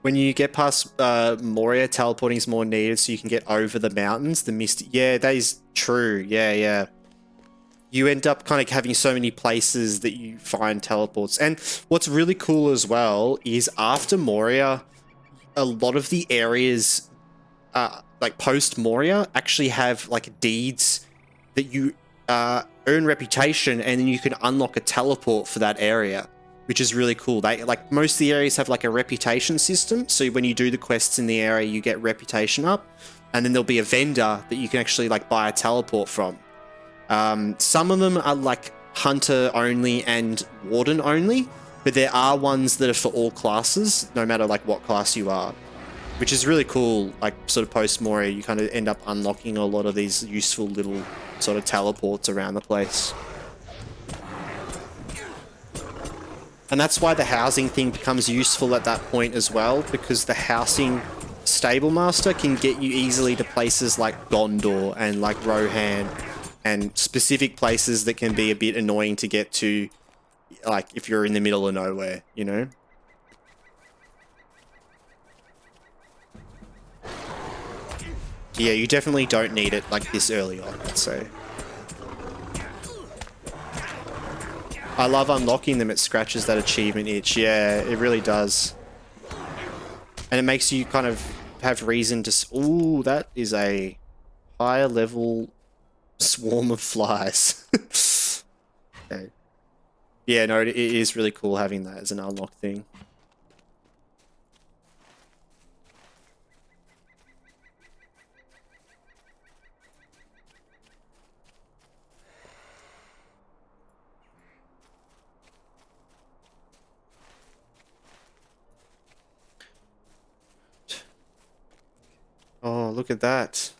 When you get past Moria, teleporting is more needed so you can get over the mountains. The mist. Yeah, that is true. Yeah, yeah. You end up kind of having so many places that you find teleports. And what's really cool as well is after Moria, a lot of the areas, like post Moria, actually have like deeds that you earn reputation, and then you can unlock a teleport for that area, which is really cool. They like most of the areas have like a reputation system. So when you do the quests in the area, you get reputation up, and then there'll be a vendor that you can actually like buy a teleport from. Some of them are like hunter only and warden only, but there are ones that are for all classes, no matter like what class you are, which is really cool. Like sort of post Moria, you kind of end up unlocking a lot of these useful little sort of teleports around the place. And that's why the housing thing becomes useful at that point as well, because the housing stable master can get you easily to places like Gondor and like Rohan, and specific places that can be a bit annoying to get to, like if you're in the middle of nowhere, you know? Yeah, you definitely don't need it like this early on, I'd say. I love unlocking them. It scratches that achievement itch. Yeah, it really does. And it makes you kind of have reason to... Ooh, that is a higher level swarm of flies. Okay. Yeah, no, it is really cool having that as an unlock thing. Oh, look at that.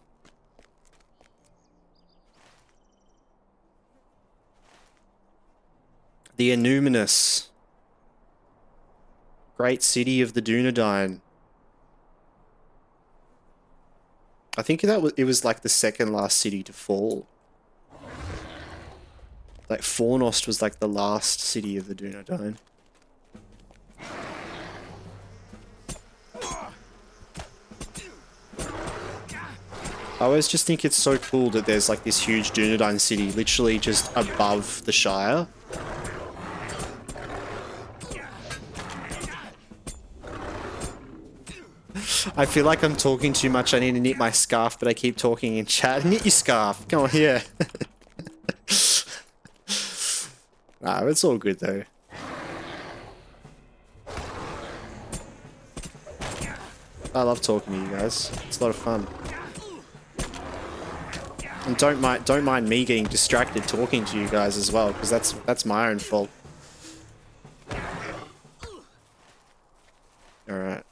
The Annuminous. Great city of the Dúnedain. I think it was like the second last city to fall. Like Fornost was like the last city of the Dúnedain. I always just think it's so cool that there's like this huge Dúnedain city literally just above the Shire. I feel like I'm talking too much. I need to knit my scarf, but I keep talking in chat. Knit your scarf. Come on here. Nah, it's all good though. I love talking to you guys. It's a lot of fun. And don't mind me getting distracted talking to you guys as well, because that's my own fault. All right.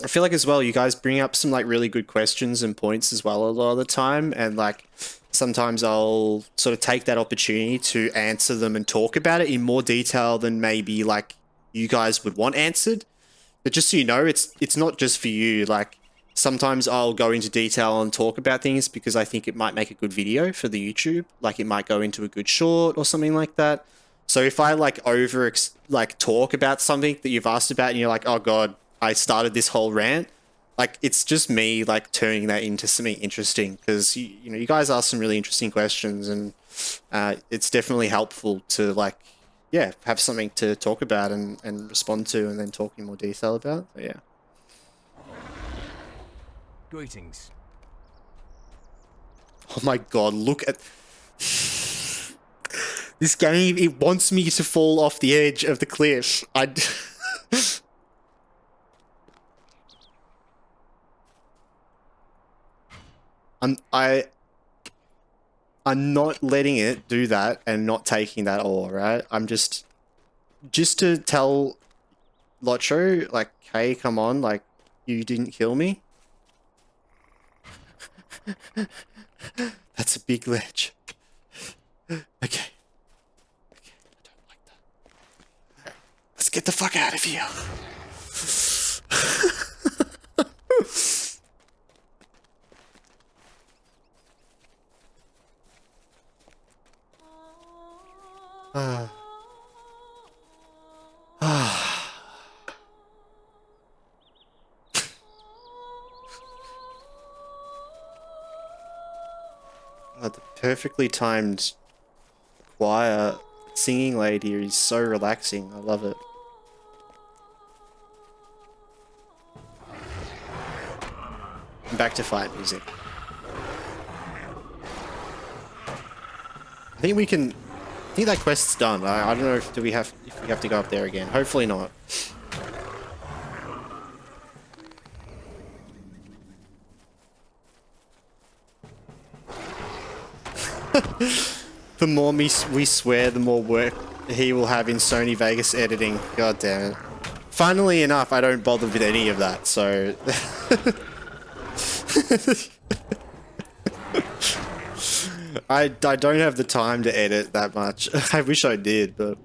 I feel like as well, you guys bring up some like really good questions and points as well a lot of the time, and like sometimes I'll sort of take that opportunity to answer them and talk about it in more detail than maybe like you guys would want answered. But just so you know, it's not just for you. Like sometimes I'll go into detail and talk about things because I think it might make a good video for the YouTube. Like it might go into a good short or something like that. So if I like talk about something that you've asked about and you're like, oh God, I started this whole rant, like it's just me like turning that into something interesting, because you know you guys ask some really interesting questions, and it's definitely helpful to like have something to talk about and respond to, and then talk in more detail about. So, yeah. Greetings. Oh my God! Look at this game. It wants me to fall off the edge of the cliff. I'm not letting it do that and not taking that all, right? I'm just to tell LOTRO, like, hey, come on, like, you didn't kill me. That's a big ledge. Okay. I don't like that. Let's get the fuck out of here. The perfectly timed choir singing lady is so relaxing. I love it. And back to fight music. I think we can. I think that quest's done. I don't know if we have to go up there again. Hopefully not. The more we swear, the more work he will have in Sony Vegas editing. God damn it. Funnily enough, I don't bother with any of that, so... I don't have the time to edit that much. I wish I did, but...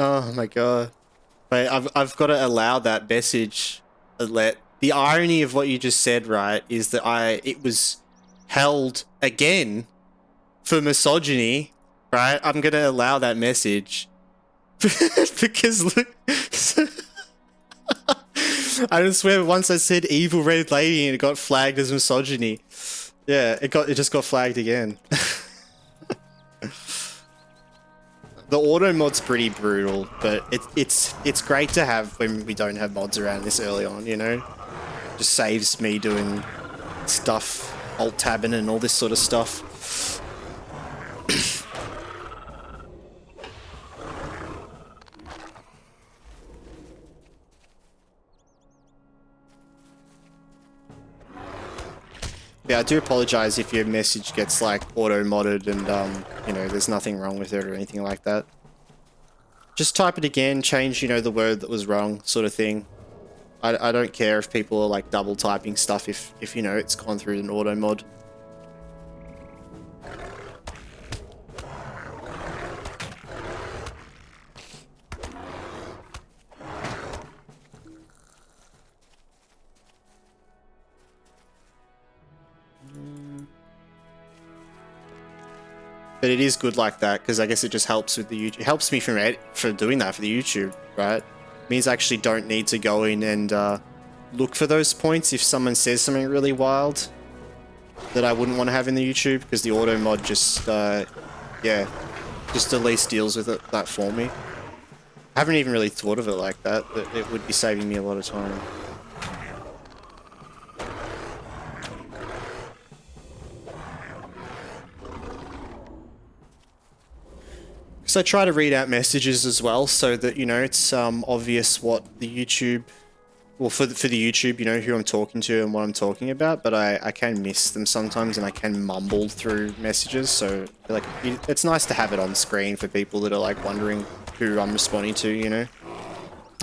Oh my god. Wait, I've got to allow that message. The irony of what you just said, right, is that it was held again for misogyny, right? I'm gonna allow that message. Because look, I swear once I said evil red lady and it got flagged as misogyny. Yeah, it just got flagged again. The auto mod's pretty brutal, but it's great to have when we don't have mods around this early on, you know? Just saves me doing stuff, alt tabbing and all this sort of stuff. Yeah, I do apologize if your message gets like auto-modded and you know, there's nothing wrong with it or anything like that. Just type it again, change, you know, the word that was wrong, sort of thing. I don't care if people are like double typing stuff if you know it's gone through an auto-mod. But it is good like that because I guess it just helps with the YouTube. It helps me for doing that for the YouTube, right? It means I actually don't need to go in and look for those points if someone says something really wild that I wouldn't want to have in the YouTube because the auto mod just, yeah, just at least deals with that for me. I haven't even really thought of it like that, but it would be saving me a lot of time. So I try to read out messages as well so that, you know, it's obvious what the YouTube, well, for the YouTube, you know, who I'm talking to and what I'm talking about, but I can miss them sometimes and I can mumble through messages, so I feel like it's nice to have it on screen for people that are like wondering who I'm responding to, you know,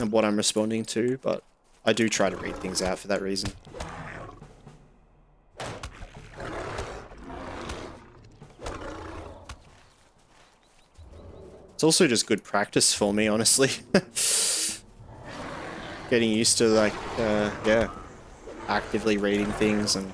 and what I'm responding to, but I do try to read things out for that reason. It's also just good practice for me, honestly. Getting used to, like, yeah, actively reading things and...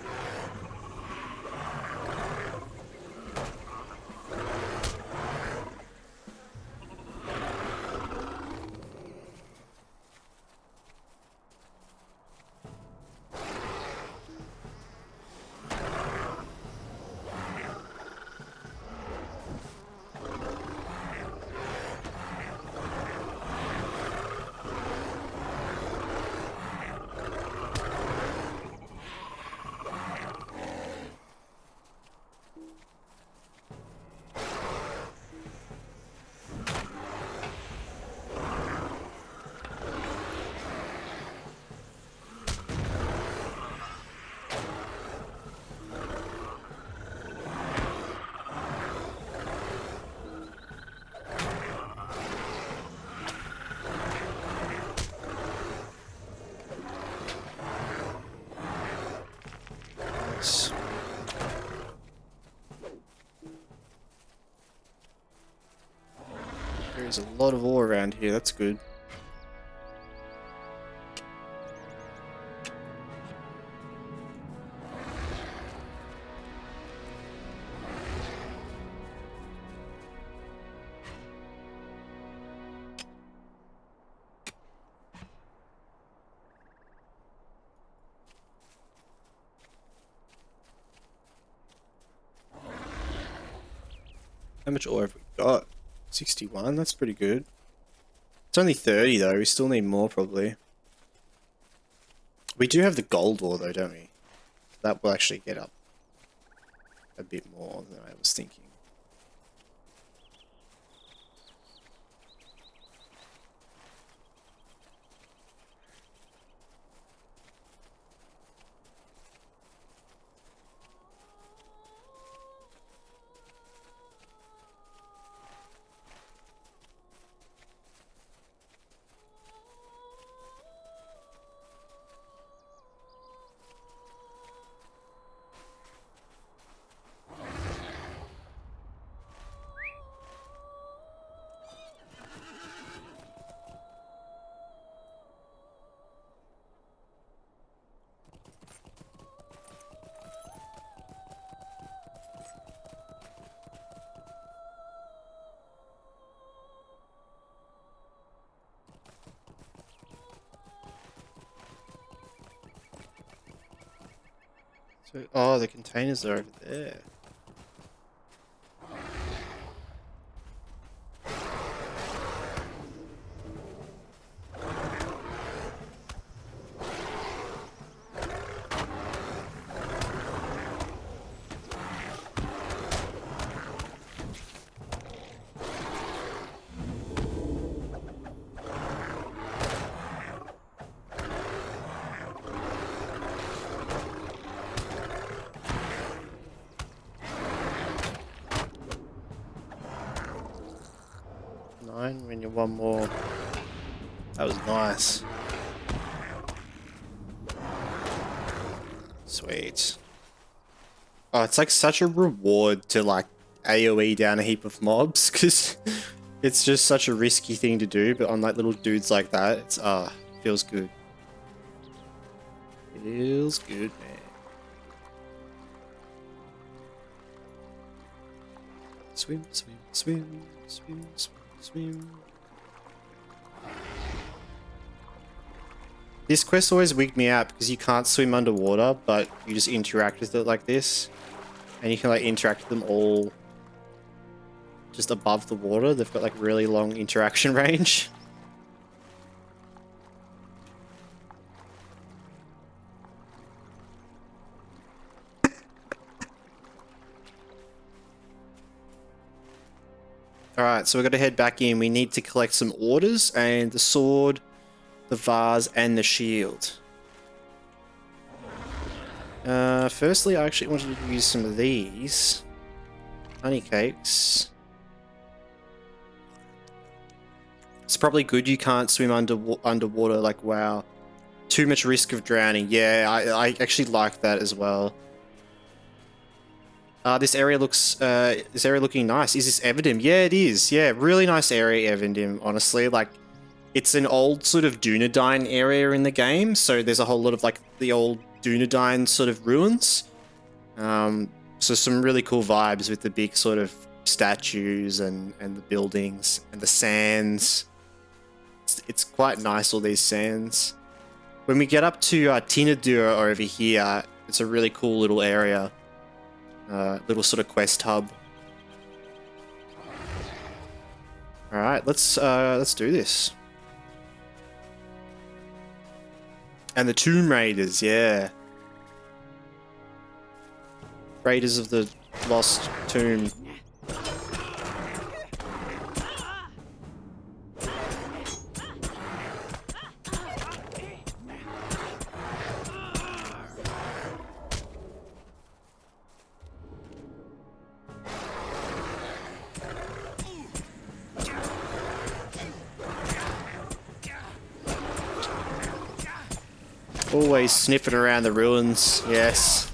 There's a lot of ore around here, that's good. How much ore have we got? 61, that's pretty good. It's only 30 though, we still need more probably. We do have the gold ore though, don't we? That will actually get up a bit more than I was thinking. So, oh, the containers are over there. When you're one more. That was nice. Sweet. Oh, it's like such a reward to like AoE down a heap of mobs because it's just such a risky thing to do, but on like little dudes like that, it's feels good. Feels good, man. Swim, swim, swim, swim, swim. Swim. This quest always wigged me out because you can't swim underwater, but you just interact with it like this. And you can like interact with them all just above the water. They've got like really long interaction range. Alright, so we've got to head back in. We need to collect some orders and the sword, the vase, and the shield. Firstly, I actually wanted to use some of these. Honey cakes. It's probably good you can't swim underwater, like, wow. Too much risk of drowning. Yeah, I actually like that as well. This area looks, looking nice. Is this Everdim? Yeah, it is. Yeah, really nice area, Everdim, honestly. Like, it's an old sort of Dúnedain area in the game, so there's a whole lot of, like, the old Dúnedain sort of ruins. So some really cool vibes with the big sort of statues and the buildings and the sands. It's quite nice, all these sands. When we get up to Tinnudir over here, it's a really cool little area. Little sort of quest hub. All right, let's do this. And the Tomb Raiders, yeah. Raiders of the Lost Tomb. Always sniffing around the ruins, yes.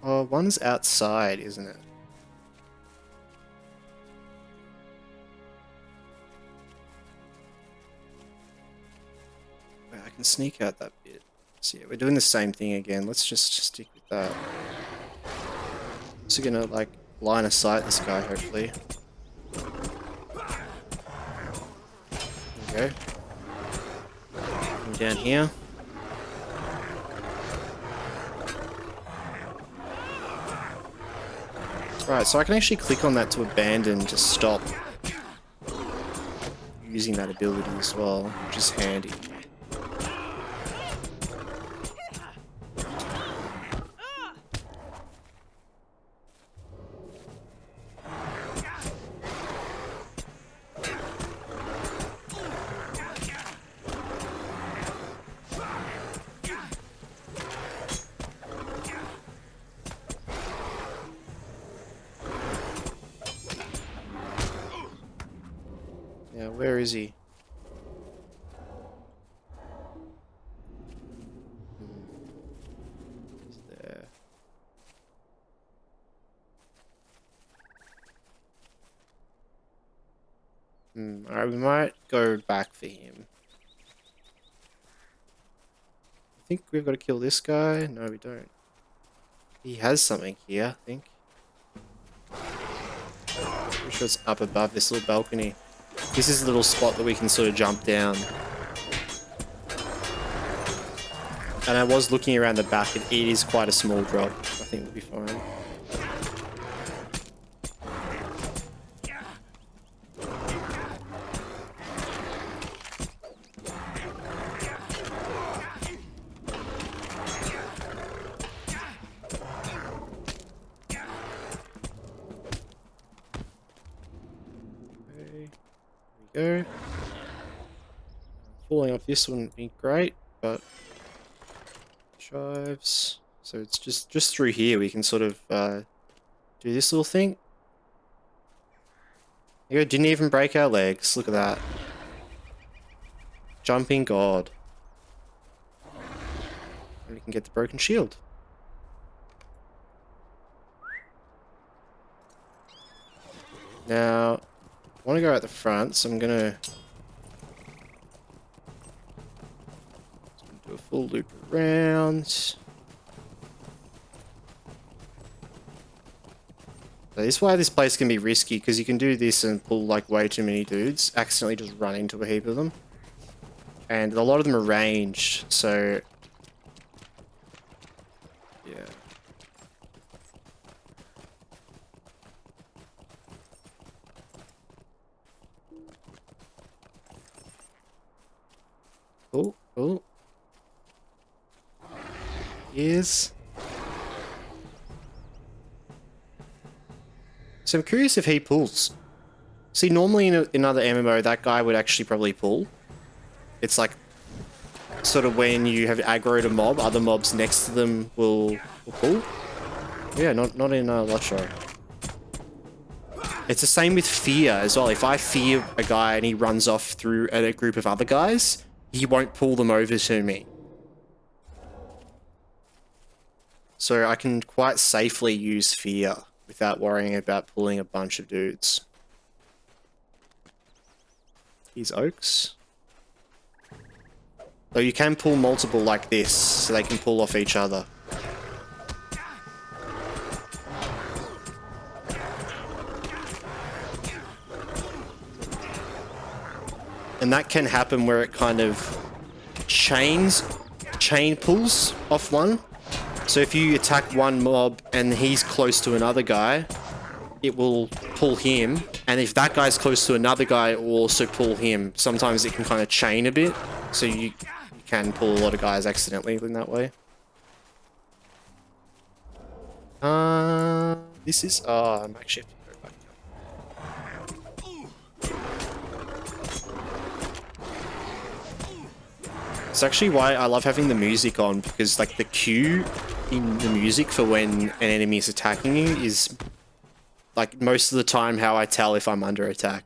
Oh, one's outside, isn't it? Wait, I can sneak out that bit. So yeah, we're doing the same thing again. Let's just stick with that. So gonna like line of sight this guy, hopefully. There we go. Come down here. Right, so I can actually click on that to abandon to stop using that ability as well, which is handy. Yeah, where is he? He's there. Alright, we might go back for him. I think we've got to kill this guy. No, we don't. He has something here, I think. Pretty sure it's up above this little balcony. This is a little spot that we can sort of jump down. And I was looking around the back, and it is quite a small drop. I think we'll be fine. Go. Falling off this wouldn't be great, but chives. So it's just through here we can sort of do this little thing. There you go, didn't even break our legs. Look at that. Jumping God. And we can get the broken shield. Now, I want to go at the front, so I'm gonna do a full loop around. So this is why this place can be risky, because you can do this and pull like way too many dudes, accidentally just run into a heap of them. And a lot of them are ranged, so yeah. Oh, oh. Yes. So I'm curious if he pulls. See, normally in another MMO, that guy would actually probably pull. It's like, sort of when you have aggroed a mob, other mobs next to them will pull. Yeah, not in LOTRO. It's the same with fear as well. If I fear a guy and he runs off through a group of other guys, he won't pull them over to me. So I can quite safely use fear without worrying about pulling a bunch of dudes. Here's Oaks. Though you can pull multiple like this, so they can pull off each other. And that can happen where it kind of chain pulls off one. So if you attack one mob and he's close to another guy, it will pull him. And if that guy's close to another guy, it will also pull him. Sometimes it can kind of chain a bit, so you can pull a lot of guys accidentally in that way. This is... Oh, I'm actually have to go back. It's actually why I love having the music on, because like the cue in the music for when an enemy is attacking you is like most of the time how I tell if I'm under attack.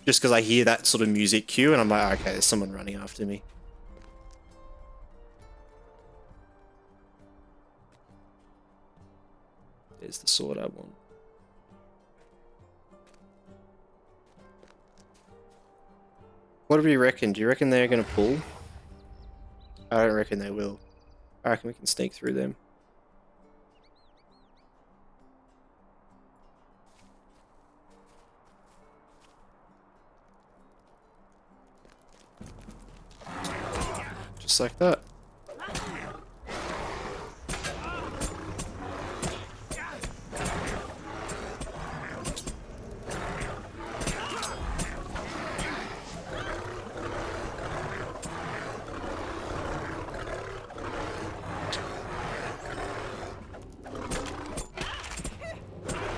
Just because I hear that sort of music cue and I'm like, okay, there's someone running after me. Where's the sword I want? What do we reckon? Do you reckon they're going to pull? I don't reckon they will. I reckon we can sneak through them. Just like that.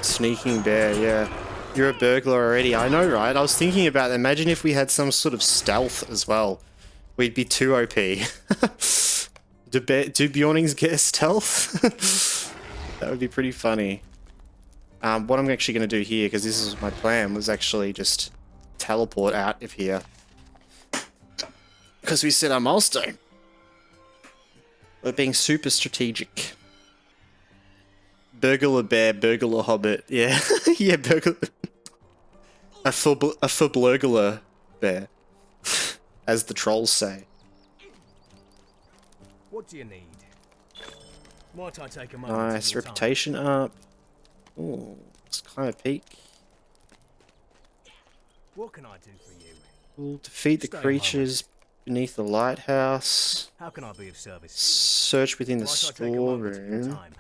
Sneaking bear, yeah. You're a burglar already. I know, right? I was thinking about that. Imagine if we had some sort of stealth as well. We'd be too OP. Do Bjornings get stealth? That would be pretty funny. What I'm actually going to do here, because this is my plan, was actually just teleport out of here. Because we set our milestone. We're being super strategic. Burglar bear, burglar hobbit. Yeah, yeah, burglar. A burglar bear, as the trolls say. What do you need? Might I take a moment? Nice reputation up. Oh, let's climb a peak. What can I do for you? We'll defeat the creatures beneath the lighthouse. How can I be of service? Search within the Might I take a moment of your storeroom. time?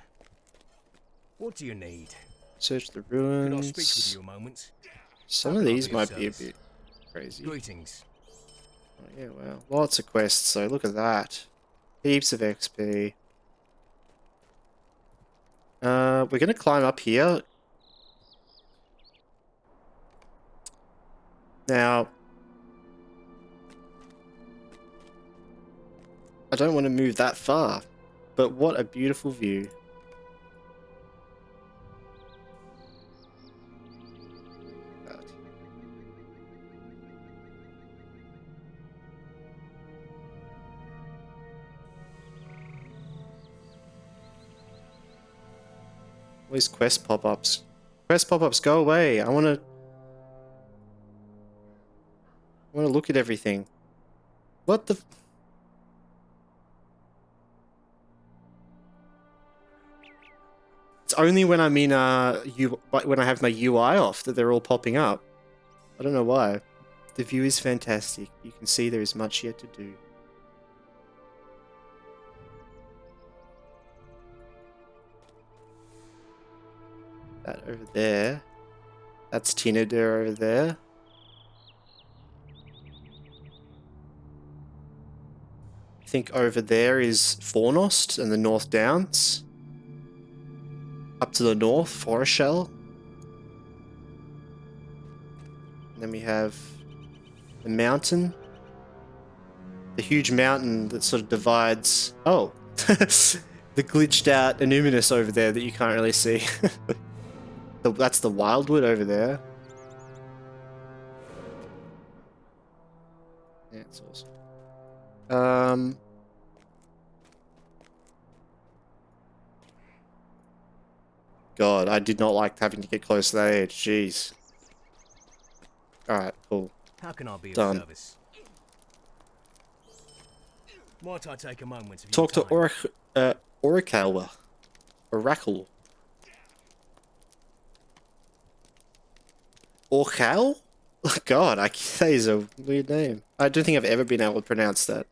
What do you need? Search the Could I speak with ruins. you a moment? Some How of can I these be of might be a service? bit crazy. Greetings. Oh, yeah, well, lots of quests, so look at that. Heaps of XP. We're gonna climb up here. Now, I don't want to move that far, but what a beautiful view. God. All these quest pop-ups. Quest pop-ups, go away. I want to look at everything. What the... It's only when I'm in when I have my UI off that they're all popping up. I don't know why. The view is fantastic. You can see there is much yet to do. That over there. That's Tinnudir over there. I think over there is Fornost and the North Downs. Up to the north, Foreshell. And then we have the mountain. The huge mountain that sort of divides... Oh! The glitched out Illuminous over there that you can't really see. That's the Wildwood over there. Yeah, it's awesome. God, I did not like having to get close to that edge. Jeez. Alright, cool. How can I be Done. of service? Might I take a moment of your Talk to time? Oracle. Oracle. Orcal? God, that is a weird name. I don't think I've ever been able to pronounce that.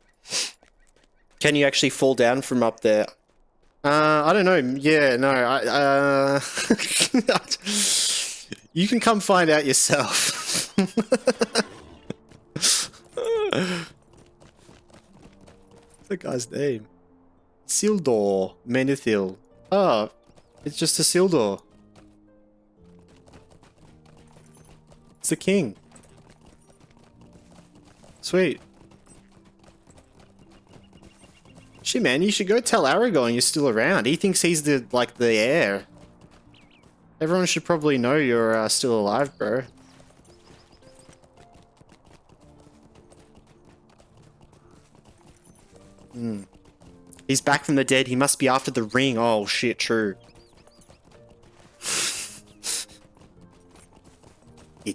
Can you actually fall down from up there? I don't know. Yeah, no. You can come find out yourself. What's the guy's name? Sildor Menethil. Oh, it's just a Sildor. It's the king. Sweet. Shit, man, you should go tell Aragorn you're still around. He thinks he's the heir. Everyone should probably know you're still alive, bro. He's back from the dead. He must be after the ring. Oh, shit, true.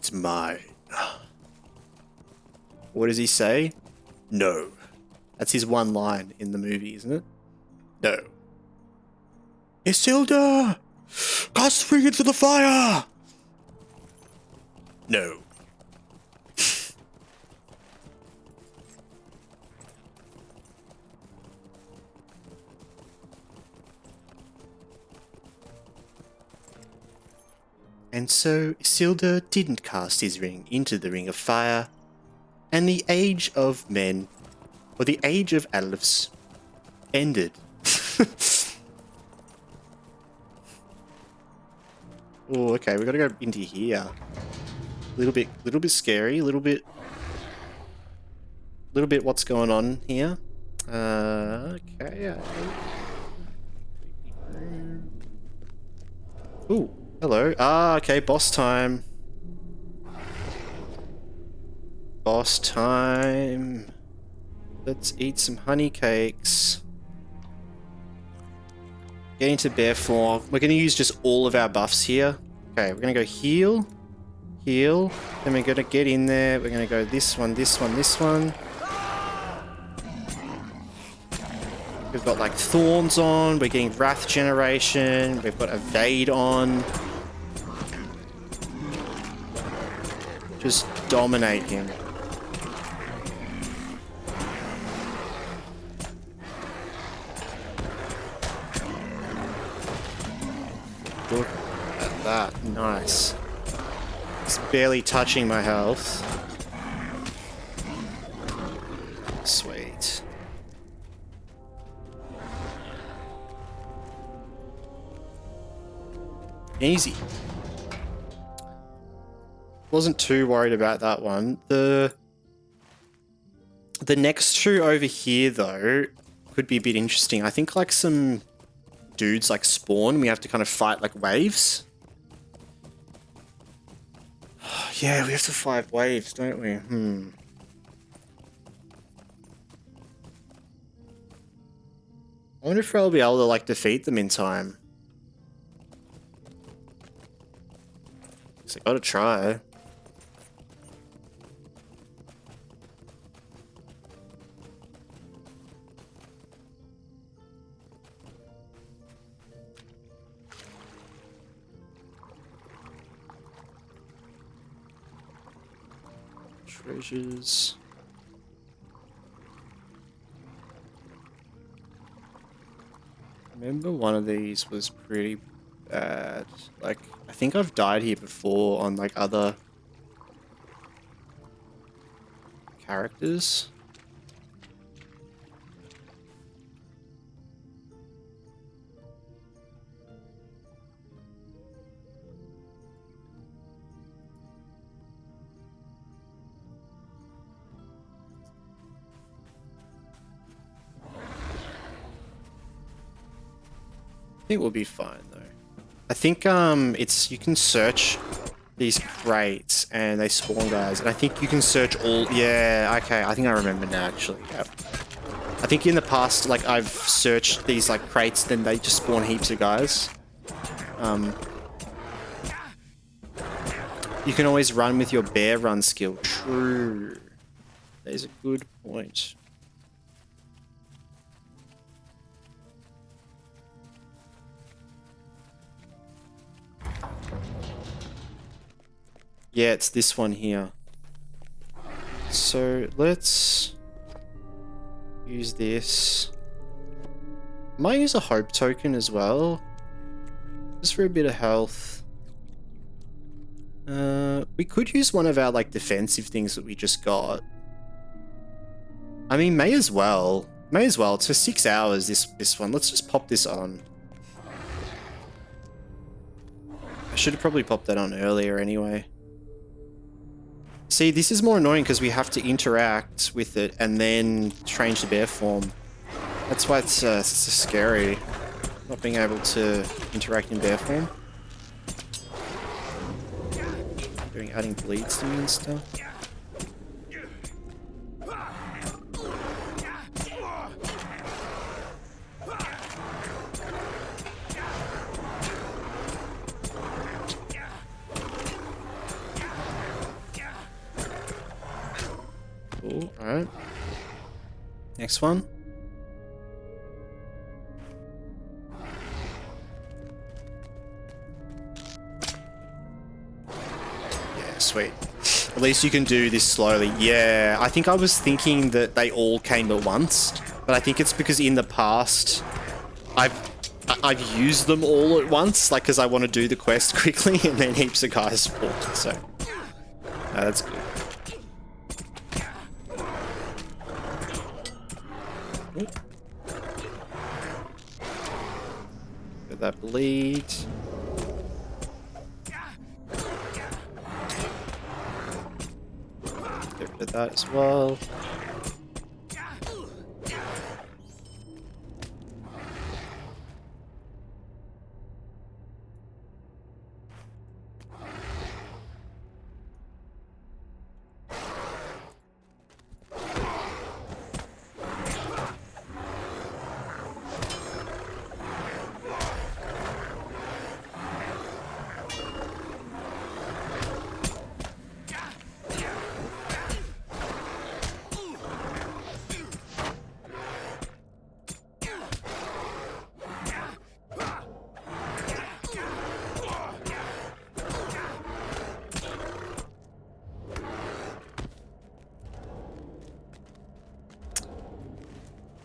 It's mine. What does he say? No. That's his one line in the movie, isn't it? No. Isilda! Cast the ring into the fire! No. And so Isilda didn't cast his ring into the ring of fire, and the age of men, or the age of elves, ended. Oh, okay, we gotta go into here. Little bit scary, little bit what's going on here. Okay. Ooh, hello. Ah, okay, boss time. Boss time. Let's eat some honey cakes. Get into bear form. We're gonna use just all of our buffs here. Okay, we're gonna go heal. Heal. Then we're gonna get in there. We're gonna go this one, this one, this one. We've got like thorns on. We're getting wrath generation. We've got evade on. Just dominate him. Look at that. Nice. It's barely touching my health. Sweet. Easy. Wasn't too worried about that one. The next two over here though could be a bit interesting. I think like some dudes like spawn. We have to kind of fight like waves. Yeah, we have to fight waves, don't we? I wonder if I'll be able to like defeat them in time. I gotta try. Treasures. Remember one of these was pretty bad. Like, I think I've died here before on like other characters. I think we'll be fine though. I think it's you can search these crates and they spawn guys, and I think you can search all. Yeah, okay, I think I remember now actually. Yep. I think in the past, like I've searched these like crates, then they just spawn heaps of guys. You can always run with your bear run skill. True. There's a good point. Yeah, it's this one here. So let's use this. Might use a hope token as well, just for a bit of health. We could use one of our like defensive things that we just got. I mean, may as well. May as well. It's for 6 hours. This one. Let's just pop this on. I should have probably popped that on earlier anyway. See, this is more annoying because we have to interact with it and then change the bear form. That's why it's so scary, not being able to interact in bear form. Adding bleeds to me and stuff. Alright. Next one. Yeah, sweet. At least you can do this slowly. Yeah, I think I was thinking that they all came at once, but I think it's because in the past I've used them all at once, like because I want to do the quest quickly, and then heaps of guys spawn. So that's good. Get that bleed. Get rid of that as well.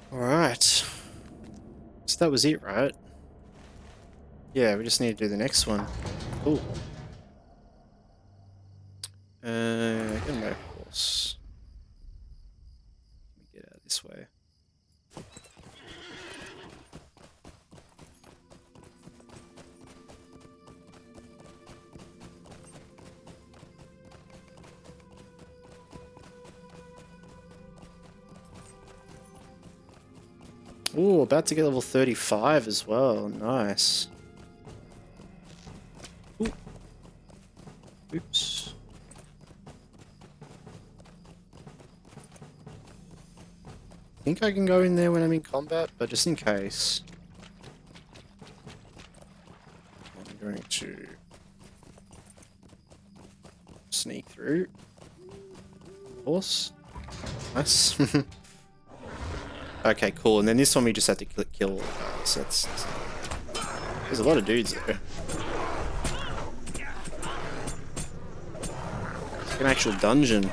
Alright. So that was it, right? Yeah, we just need to do the next one. Cool. Get my horse. Let me get out this way. Ooh, about to get level 35 as well. Nice. Ooh. Oops. I think I can go in there when I'm in combat, but just in case. I'm going to sneak through. Horse. Nice. Okay, cool. And then this one we just had to kill. So there's a lot of dudes there. It's like an actual dungeon.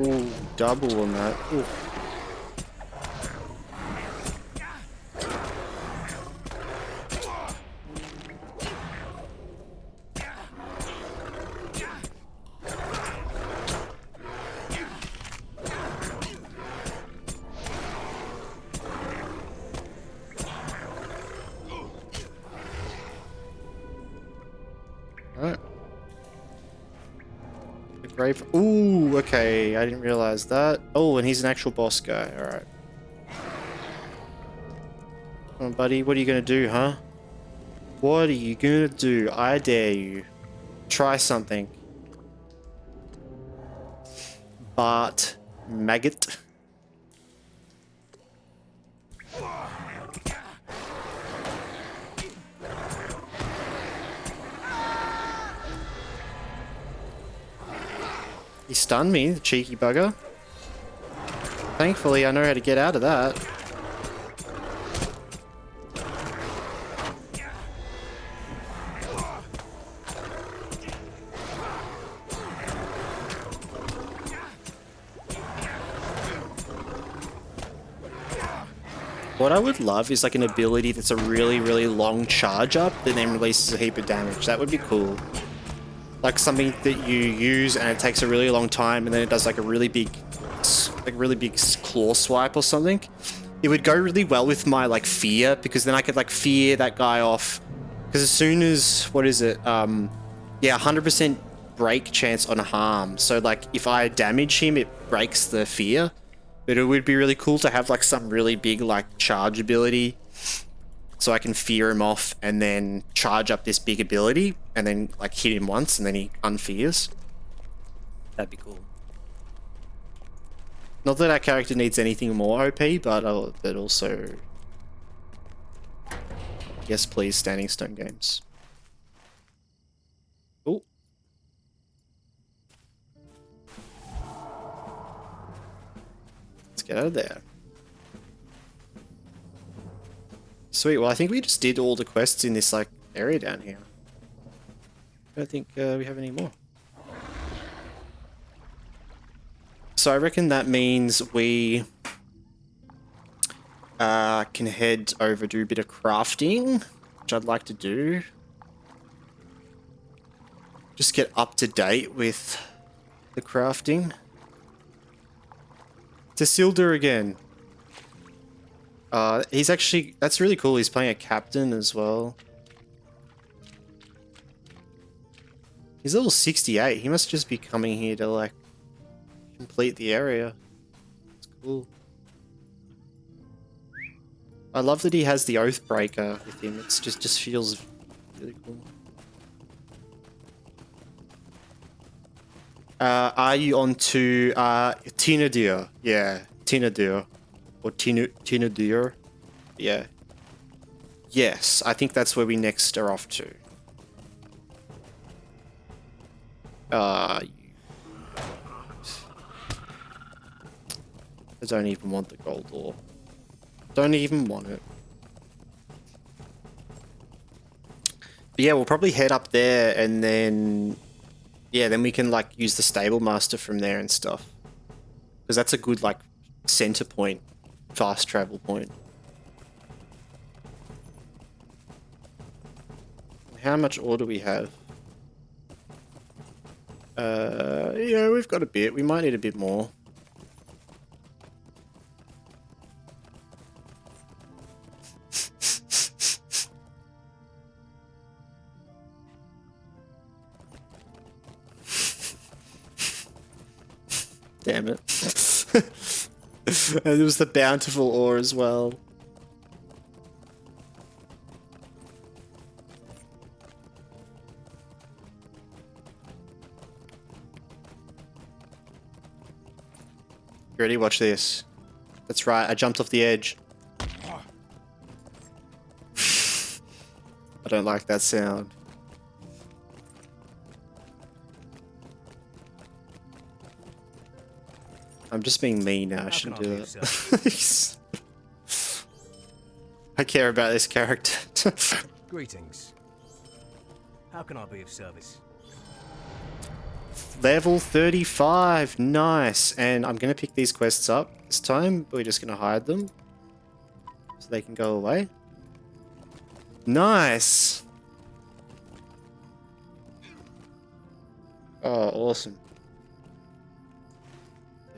Ooh, double on that. Ooh. Alright. Grave. Ooh, okay. I didn't realize that. Oh, and he's an actual boss guy. Alright. Come on, buddy. What are you gonna do, huh? What are you gonna do? I dare you. Try something. Bart Maggot. He stunned me, the cheeky bugger. Thankfully, I know how to get out of that. What I would love is like an ability that's a really, really long charge up that then releases a heap of damage. That would be cool. Like something that you use and it takes a really long time and then it does like a really big claw swipe or something. It would go really well with my like fear, because then I could like fear that guy off. Because as soon as, what is it? Yeah, 100% break chance on harm. So like if I damage him, it breaks the fear. But it would be really cool to have like some really big like charge ability, so I can fear him off and then charge up this big ability and then like hit him once and then he unfears. That'd be cool. Not that our character needs anything more OP, but also, yes please, Standing Stone Games. Oh. Let's get out of there. Sweet, well I think we just did all the quests in this like area down here. I don't think we have any more. So I reckon that means we can head over, do a bit of crafting, which I'd like to do. Just get up to date with the crafting. To Sildur again. He's actually, that's really cool. He's playing a captain as well. He's level 68. He must just be coming here to like complete the area. It's cool. I love that he has the Oathbreaker with him. It's just feels really cool. Are you on to Tinnudir? Yeah, Tinnudir. Or Tinnudir? Yeah. Yes, I think that's where we next are off to. I don't even want the gold ore. Don't even want it. But yeah, we'll probably head up there and then... yeah, then we can like use the Stable Master from there and stuff. Because that's a good like center point. Fast travel point. How much ore do we have? Yeah, we've got a bit. We might need a bit more. Damn it. And there was the bountiful ore as well. You ready? Watch this. That's right, I jumped off the edge. I don't like that sound. I'm just being mean now, I shouldn't do that. I care about this character. Greetings. How can I be of service? Level 35, nice. And I'm going to pick these quests up this time. We're just going to hide them so they can go away. Nice. Oh, awesome.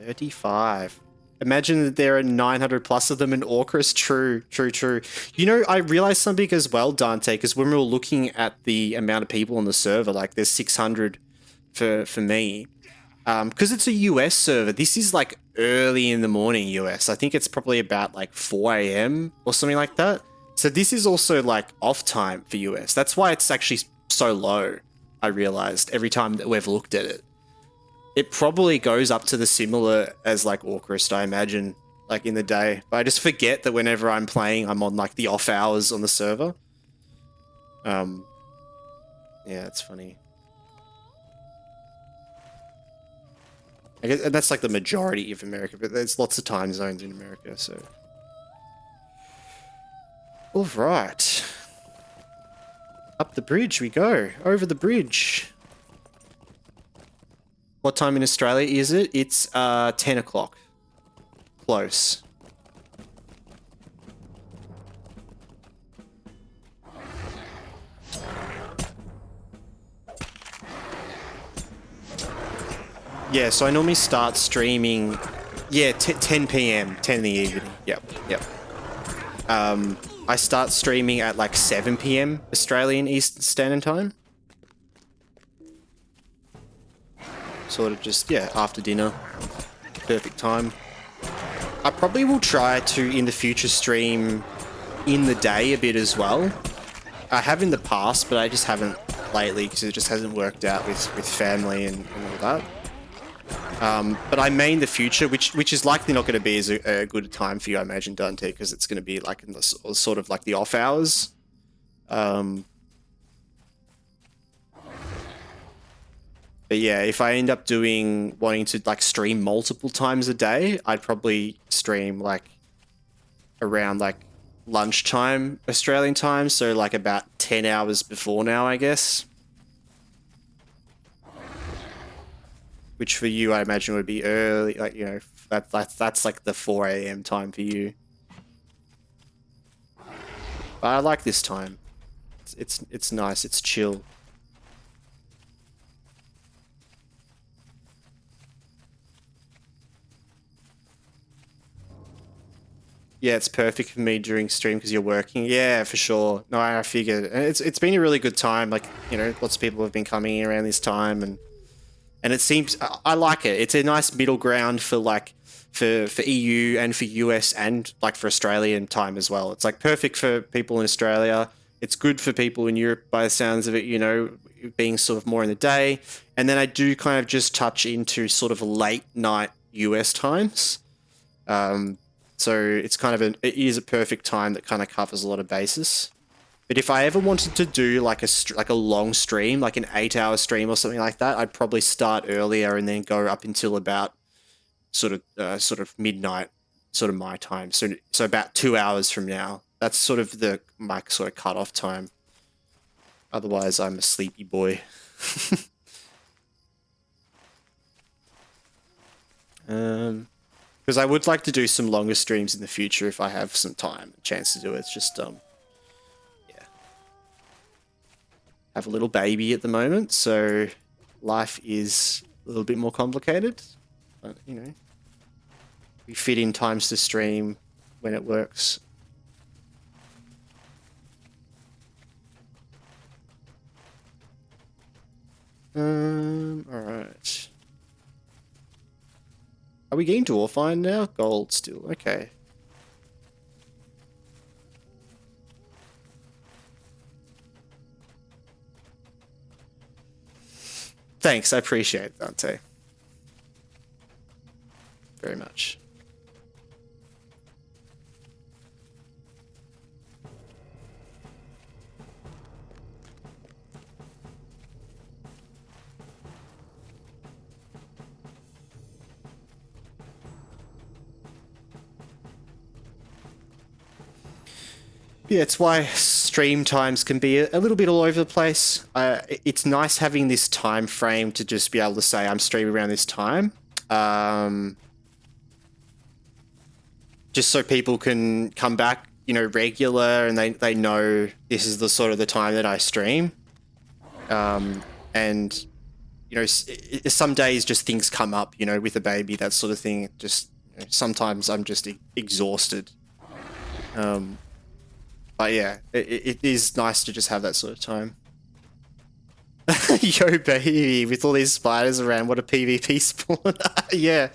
35. Imagine that there are 900 plus of them in Orcris. True, true, true. You know, I realized something as well, Dante, because when we were looking at the amount of people on the server, like there's 600 for me. Because it's a US server, this is like early in the morning US. I think it's probably about like 4 AM or something like that. So this is also like off time for US. That's why it's actually so low, I realized, every time that we've looked at it. It probably goes up to the similar as like Orcris, I imagine, like in the day. But I just forget that whenever I'm playing, I'm on like the off hours on the server. Yeah, it's funny. I guess that's like the majority of America, but there's lots of time zones in America, so. All right. Up the bridge we go. Over the bridge. What time in Australia is it? It's 10 o'clock. Close. Yeah, so I normally start streaming, yeah, 10 p.m., 10 in the evening. Yep. I start streaming at like 7 p.m. Australian Eastern Standard Time. Sort of just, yeah, after dinner. Perfect time. I probably will try to, in the future, stream in the day a bit as well. I have in the past, but I just haven't lately because it just hasn't worked out with family and all that. But I may in the future, which is likely not going to be as a good time for you, I imagine, Dante, because it's going to be like in the sort of like the off hours. But yeah, if I end up wanting to like stream multiple times a day, I'd probably stream like around like lunchtime Australian time, so like about 10 hours before now, I guess. Which for you, I imagine, would be early, like, you know, that's like the 4 a.m. time for you. But I like this time. It's nice. It's chill. Yeah, it's perfect for me during stream because you're working. Yeah, for sure. No, I figured. And it's been a really good time. Like, you know, lots of people have been coming around this time, and it seems I like it. It's a nice middle ground for like for EU and for US and like for Australian time as well. It's like perfect for people in Australia. It's good for people in Europe by the sounds of it, you know, being sort of more in the day. And then I do kind of just touch into sort of late night US times. So it's kind of it is a perfect time that kind of covers a lot of bases. But if I ever wanted to do like a long stream, like an 8-hour stream or something like that, I'd probably start earlier and then go up until about sort of midnight, sort of my time. So about 2 hours from now. That's sort of my sort of cutoff time. Otherwise, I'm a sleepy boy. Because I would like to do some longer streams in the future if I have some time, a chance to do it. It's just yeah, have a little baby at the moment, so life is a little bit more complicated. But you know, we fit in times to stream when it works. All right. Are we getting dwarf iron now? Gold still. Okay. Thanks, I appreciate it, Dante. Very much. Yeah, it's why stream times can be a little bit all over the place. It's nice having this time frame to just be able to say I'm streaming around this time. Just so people can come back, you know, regular, and they know this is the sort of the time that I stream. And you know, some days just things come up, you know, with a baby, that sort of thing. Just you know, sometimes I'm just exhausted. But yeah, it is nice to just have that sort of time. Yo, baby, with all these spiders around, what a PvP spawn. Yeah.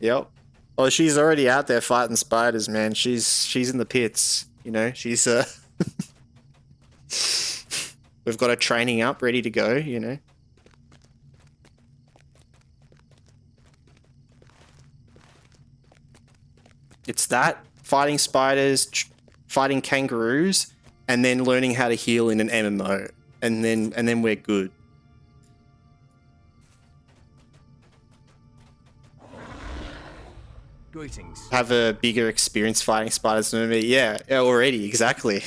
Yep. Oh, she's already out there fighting spiders, man. She's in the pits, you know. She's we've got her training up, ready to go, you know. It's that, fighting spiders, fighting kangaroos, and then learning how to heal in an MMO, and then we're good. Greetings. Have a bigger experience fighting spiders than me. Yeah, already, exactly.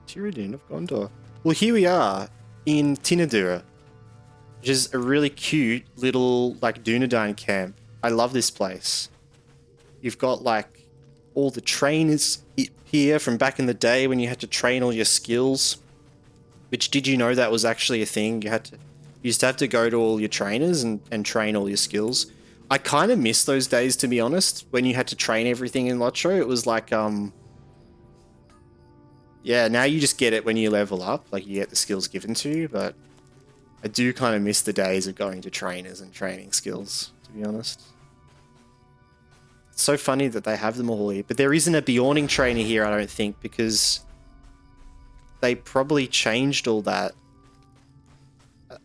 Tinnudir of Gondor. Well, here we are in Tinnudir. which is a really cute little like Dúnedain camp. I love this place. You've got like all the trainers here from back in the day when you had to train all your skills. Which, did you know that was actually a thing? You used to have to go to all your trainers and train all your skills. I kind of miss those days, to be honest, when you had to train everything in LOTRO. It was like, yeah, now you just get it when you level up, like you get the skills given to you, but I do kind of miss the days of going to trainers and training skills, to be honest. It's so funny that they have them all here, but there isn't a Bjorning trainer here, I don't think, because they probably changed all that.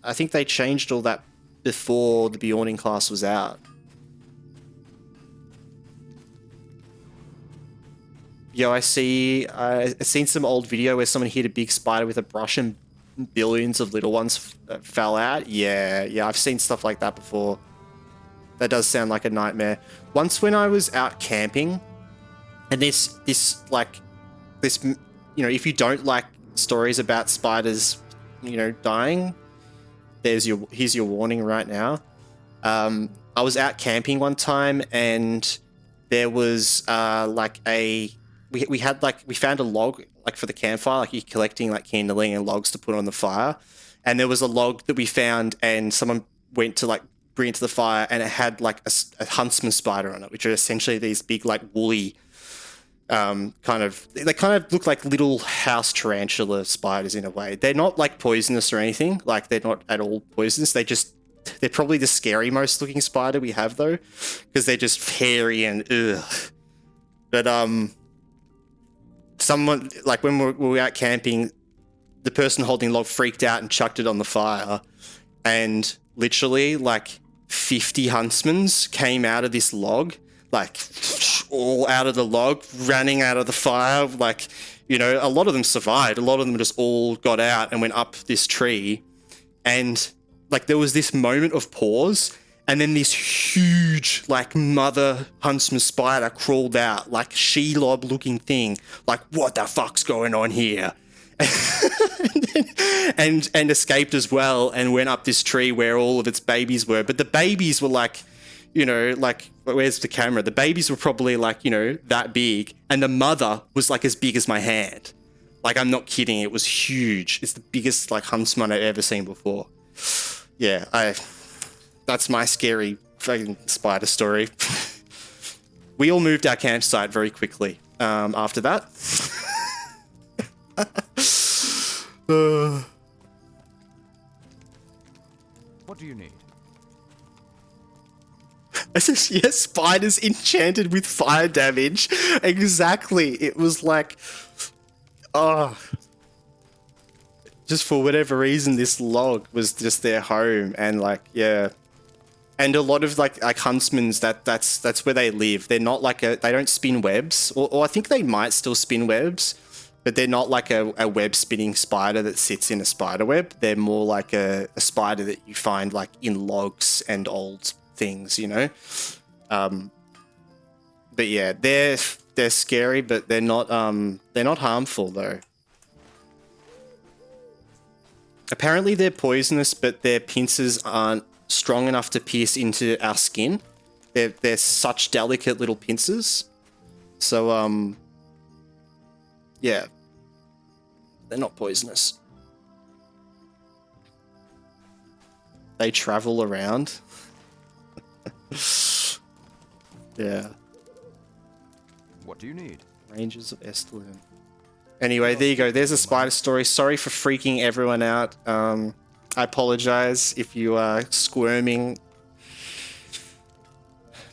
I think they changed all that before the Bjorning class was out. Yo, I've seen some old video where someone hit a big spider with a brush and billions of little ones fell out. Yeah, I've seen stuff like that before. That does sound like a nightmare. Once when I was out camping, and this, you know, if you don't like stories about spiders, you know, dying, here's your warning right now. I was out camping one time, and there was we found a log like for the campfire, like you're collecting like kindling and logs to put on the fire, and there was a log that we found, and someone went to like bring it to the fire, and it had like a huntsman spider on it, which are essentially these big like woolly they kind of look like little house tarantula spiders in a way. They're not like poisonous or anything, like they're not at all poisonous. They're probably the scary most looking spider we have though, because they're just hairy and ugh. But someone, like when we were out camping, the person holding the log freaked out and chucked it on the fire, and literally like 50 huntsmans came out of this log, like all out of the log, running out of the fire. Like, you know, a lot of them survived. A lot of them just all got out and went up this tree. And like there was this moment of pause, and then this huge like mother huntsman spider crawled out, like Shelob looking thing, like what the fuck's going on here? and escaped as well and went up this tree where all of its babies were. But the babies were like, you know, like, where's the camera? The babies were probably like, you know, that big, and the mother was like as big as my hand. Like, I'm not kidding, it was huge. It's the biggest like huntsman I've ever seen before. Yeah, that's my scary fucking spider story. We all moved our campsite very quickly after that. What do you need? Yes, spiders enchanted with fire damage. Exactly. It was like, oh, just for whatever reason, this log was just their home, and like, yeah. And a lot of like huntsmen's, that's where they live. They're not like they don't spin webs, or I think they might still spin webs, but they're not like a web spinning spider that sits in a spider web. They're more like a spider that you find like in logs and old things, you know. But yeah, they're scary, but they're not harmful though. Apparently they're poisonous, but their pincers aren't strong enough to pierce into our skin. They're such delicate little pincers. So yeah, they're not poisonous. They travel around. Yeah. What do you need? Ranges of Estalin. Anyway, there you go. There's a spider story. Sorry for freaking everyone out. I apologize if you are squirming.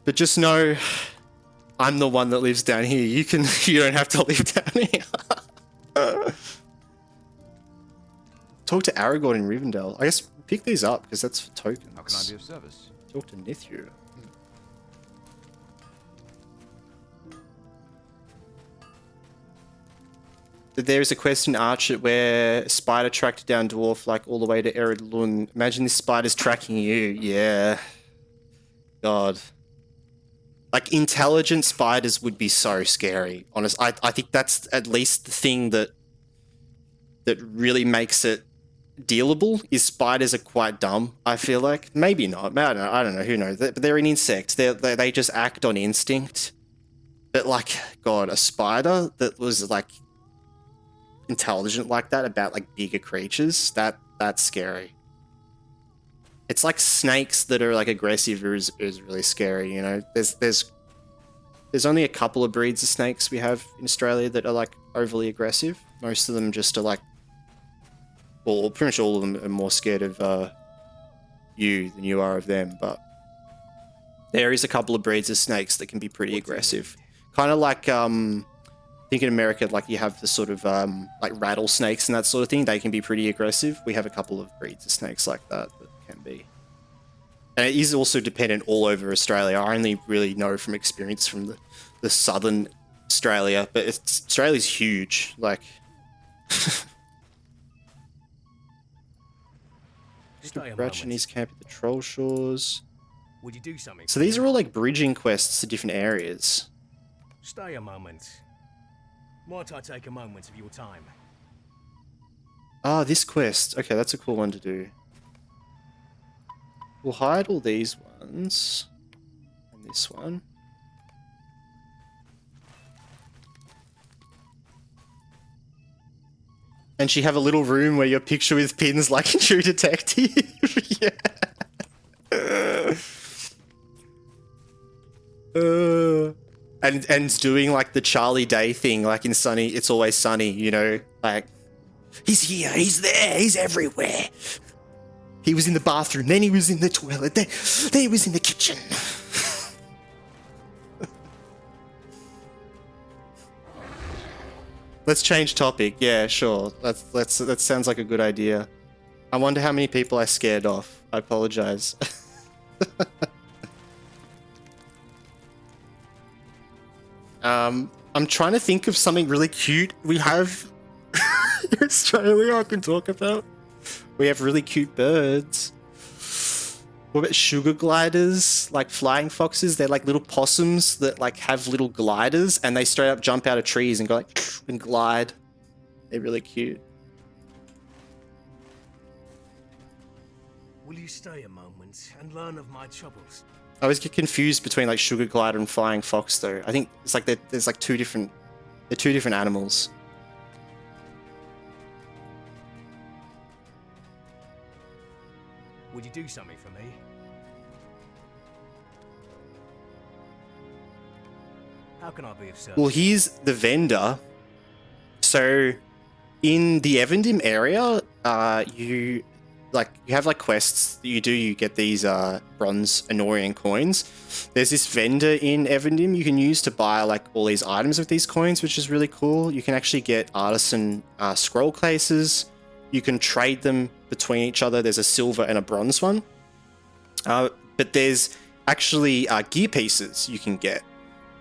But just know, I'm the one that lives down here. You don't have to live down here. Talk to Aragorn in Rivendell. I guess pick these up because that's for tokens. How can I be of service? Talk to Nithyu. There's a quest in Archet where a spider tracked down dwarf like all the way to Ered Lund. Imagine this spider's tracking you. Yeah. God. Like, intelligent spiders would be so scary. Honest, I think that's at least the thing that really makes it dealable is spiders are quite dumb, I feel like. Maybe not. I don't know. Who knows? But they're an insect. They just act on instinct. But like, God, a spider that was like intelligent like that about like bigger creatures, that's scary. It's like snakes that are like aggressive is really scary, you know. There's only a couple of breeds of snakes we have in Australia that are like overly aggressive. Most of them just are like, well, pretty much all of them are more scared of you than you are of them, but there is a couple of breeds of snakes that can be pretty aggressive. Kind of like, I think in America, like you have the sort of like rattlesnakes and that sort of thing. They can be pretty aggressive. We have a couple of breeds of snakes like that can be. And it is also dependent all over Australia. I only really know from experience from the southern Australia, but Australia's huge. Like, Bree and his camp at the Troll Shores. Would you do something? So these are all like bridging quests to different areas. Stay a moment. Might I take a moment of your time? Ah, this quest. Okay, that's a cool one to do. We'll hide all these ones. And this one. And she have a little room where your picture with pins like in True Detective. Yeah. And doing like the Charlie Day thing, like in Sunny, It's Always Sunny, you know, like, he's here, he's there, he's everywhere. He was in the bathroom, then he was in the toilet, then he was in the kitchen. Let's change topic. Yeah, sure. That sounds like a good idea. I wonder how many people I scared off. I apologize. I'm trying to think of something really cute we have in Australia I can talk about. We have really cute birds. What about sugar gliders? Like flying foxes? They're like little possums that like have little gliders and they straight up jump out of trees and go like and glide. They're really cute. Will you stay a moment and learn of my troubles? I always get confused between like sugar glider and flying fox though. I think it's like there's like two different animals. Would you do something for me? How can I be of service? Well, here's the vendor. So, in the Evendim area, you have like quests that you do. You get these bronze Anorian coins. There's this vendor in Evendim you can use to buy like all these items with these coins, which is really cool. You can actually get artisan scroll cases. You can trade them between each other. There's a silver and a bronze one. But there's actually gear pieces you can get.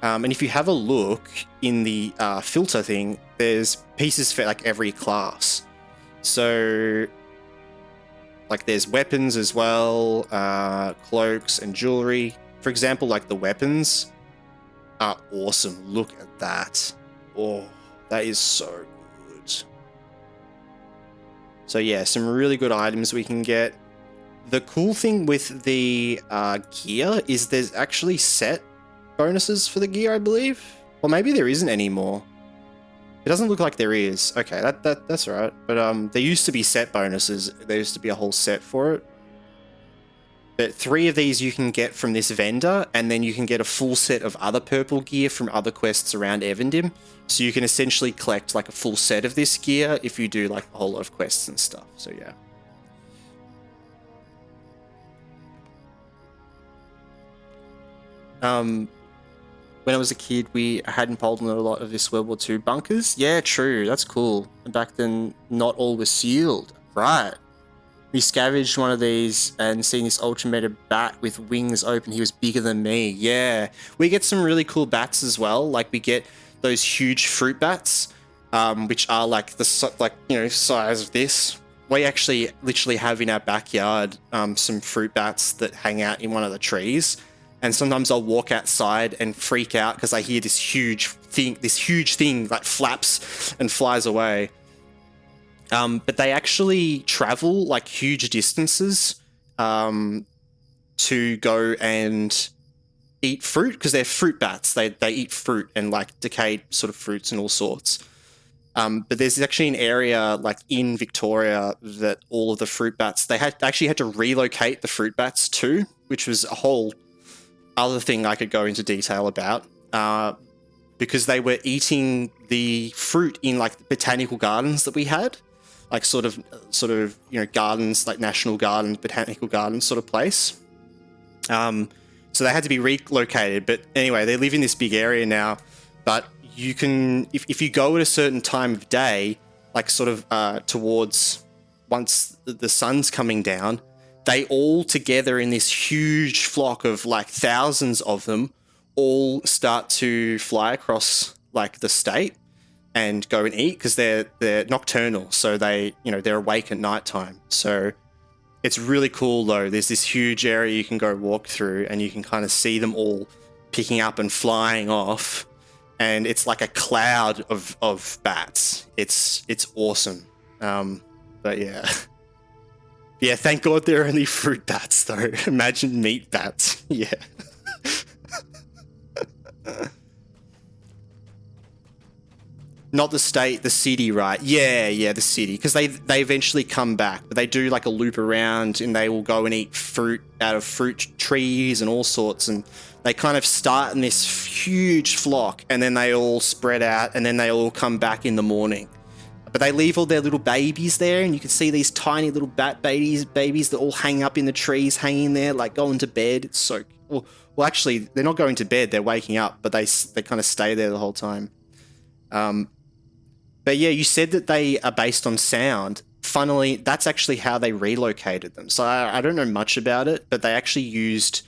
And if you have a look in the filter thing, there's pieces for like every class. So like there's weapons as well, cloaks and jewelry. For example, like the weapons are awesome. Look at that. Oh, that is so good. So yeah, some really good items we can get. The cool thing with the gear is there's actually set bonuses for the gear, I believe. Or maybe there isn't anymore. It doesn't look like there is. Okay, that's all right. But there used to be set bonuses. There used to be a whole set for it. But 3 of these you can get from this vendor, and then you can get a full set of other purple gear from other quests around Evendim. So you can essentially collect like a full set of this gear if you do like a whole lot of quests and stuff. So yeah. When I was a kid, we had in Poland a lot of this World War II bunkers. Yeah, true. That's cool. Back then, not all was sealed. Right. We scavenged one of these and seen this ultra-meta bat with wings open. He was bigger than me. Yeah. We get some really cool bats as well. Like, we get those huge fruit bats, which are like the size of this. We actually literally have in our backyard some fruit bats that hang out in one of the trees. And sometimes I'll walk outside and freak out because I hear this huge thing like flaps and flies away. But they actually travel like huge distances to go and eat fruit because they're fruit bats. They eat fruit and like decayed sort of fruits and all sorts. But there's actually an area like in Victoria that all of the fruit bats, they actually had to relocate the fruit bats to, which was a whole other thing I could go into detail about, because they were eating the fruit in like the botanical gardens that we had, like sort of gardens, like National Gardens, botanical gardens sort of place. So they had to be relocated. But anyway, they live in this big area now. But you can, if you go at a certain time of day, like sort of towards once the sun's coming down, they all together in this huge flock of like thousands of them all start to fly across like the state and go and eat because they're nocturnal. So they're awake at nighttime. So it's really cool though. There's this huge area you can go walk through and you can kind of see them all picking up and flying off. And it's like a cloud of bats. It's awesome. But yeah. Yeah, thank God they're only fruit bats though. Imagine meat bats. Yeah. Not the state, the city, right? Yeah, the city. Because they eventually come back, but they do like a loop around and they will go and eat fruit out of fruit trees and all sorts. And they kind of start in this huge flock and then they all spread out and then they all come back in the morning. But they leave all their little babies there and you can see these tiny little bat babies that all hang up in the trees, hanging there, like going to bed. It's so... Well, actually, they're not going to bed, they're waking up, but they kind of stay there the whole time. But yeah, you said that they are based on sound. Funnily, that's actually how they relocated them. So I don't know much about it, but they actually used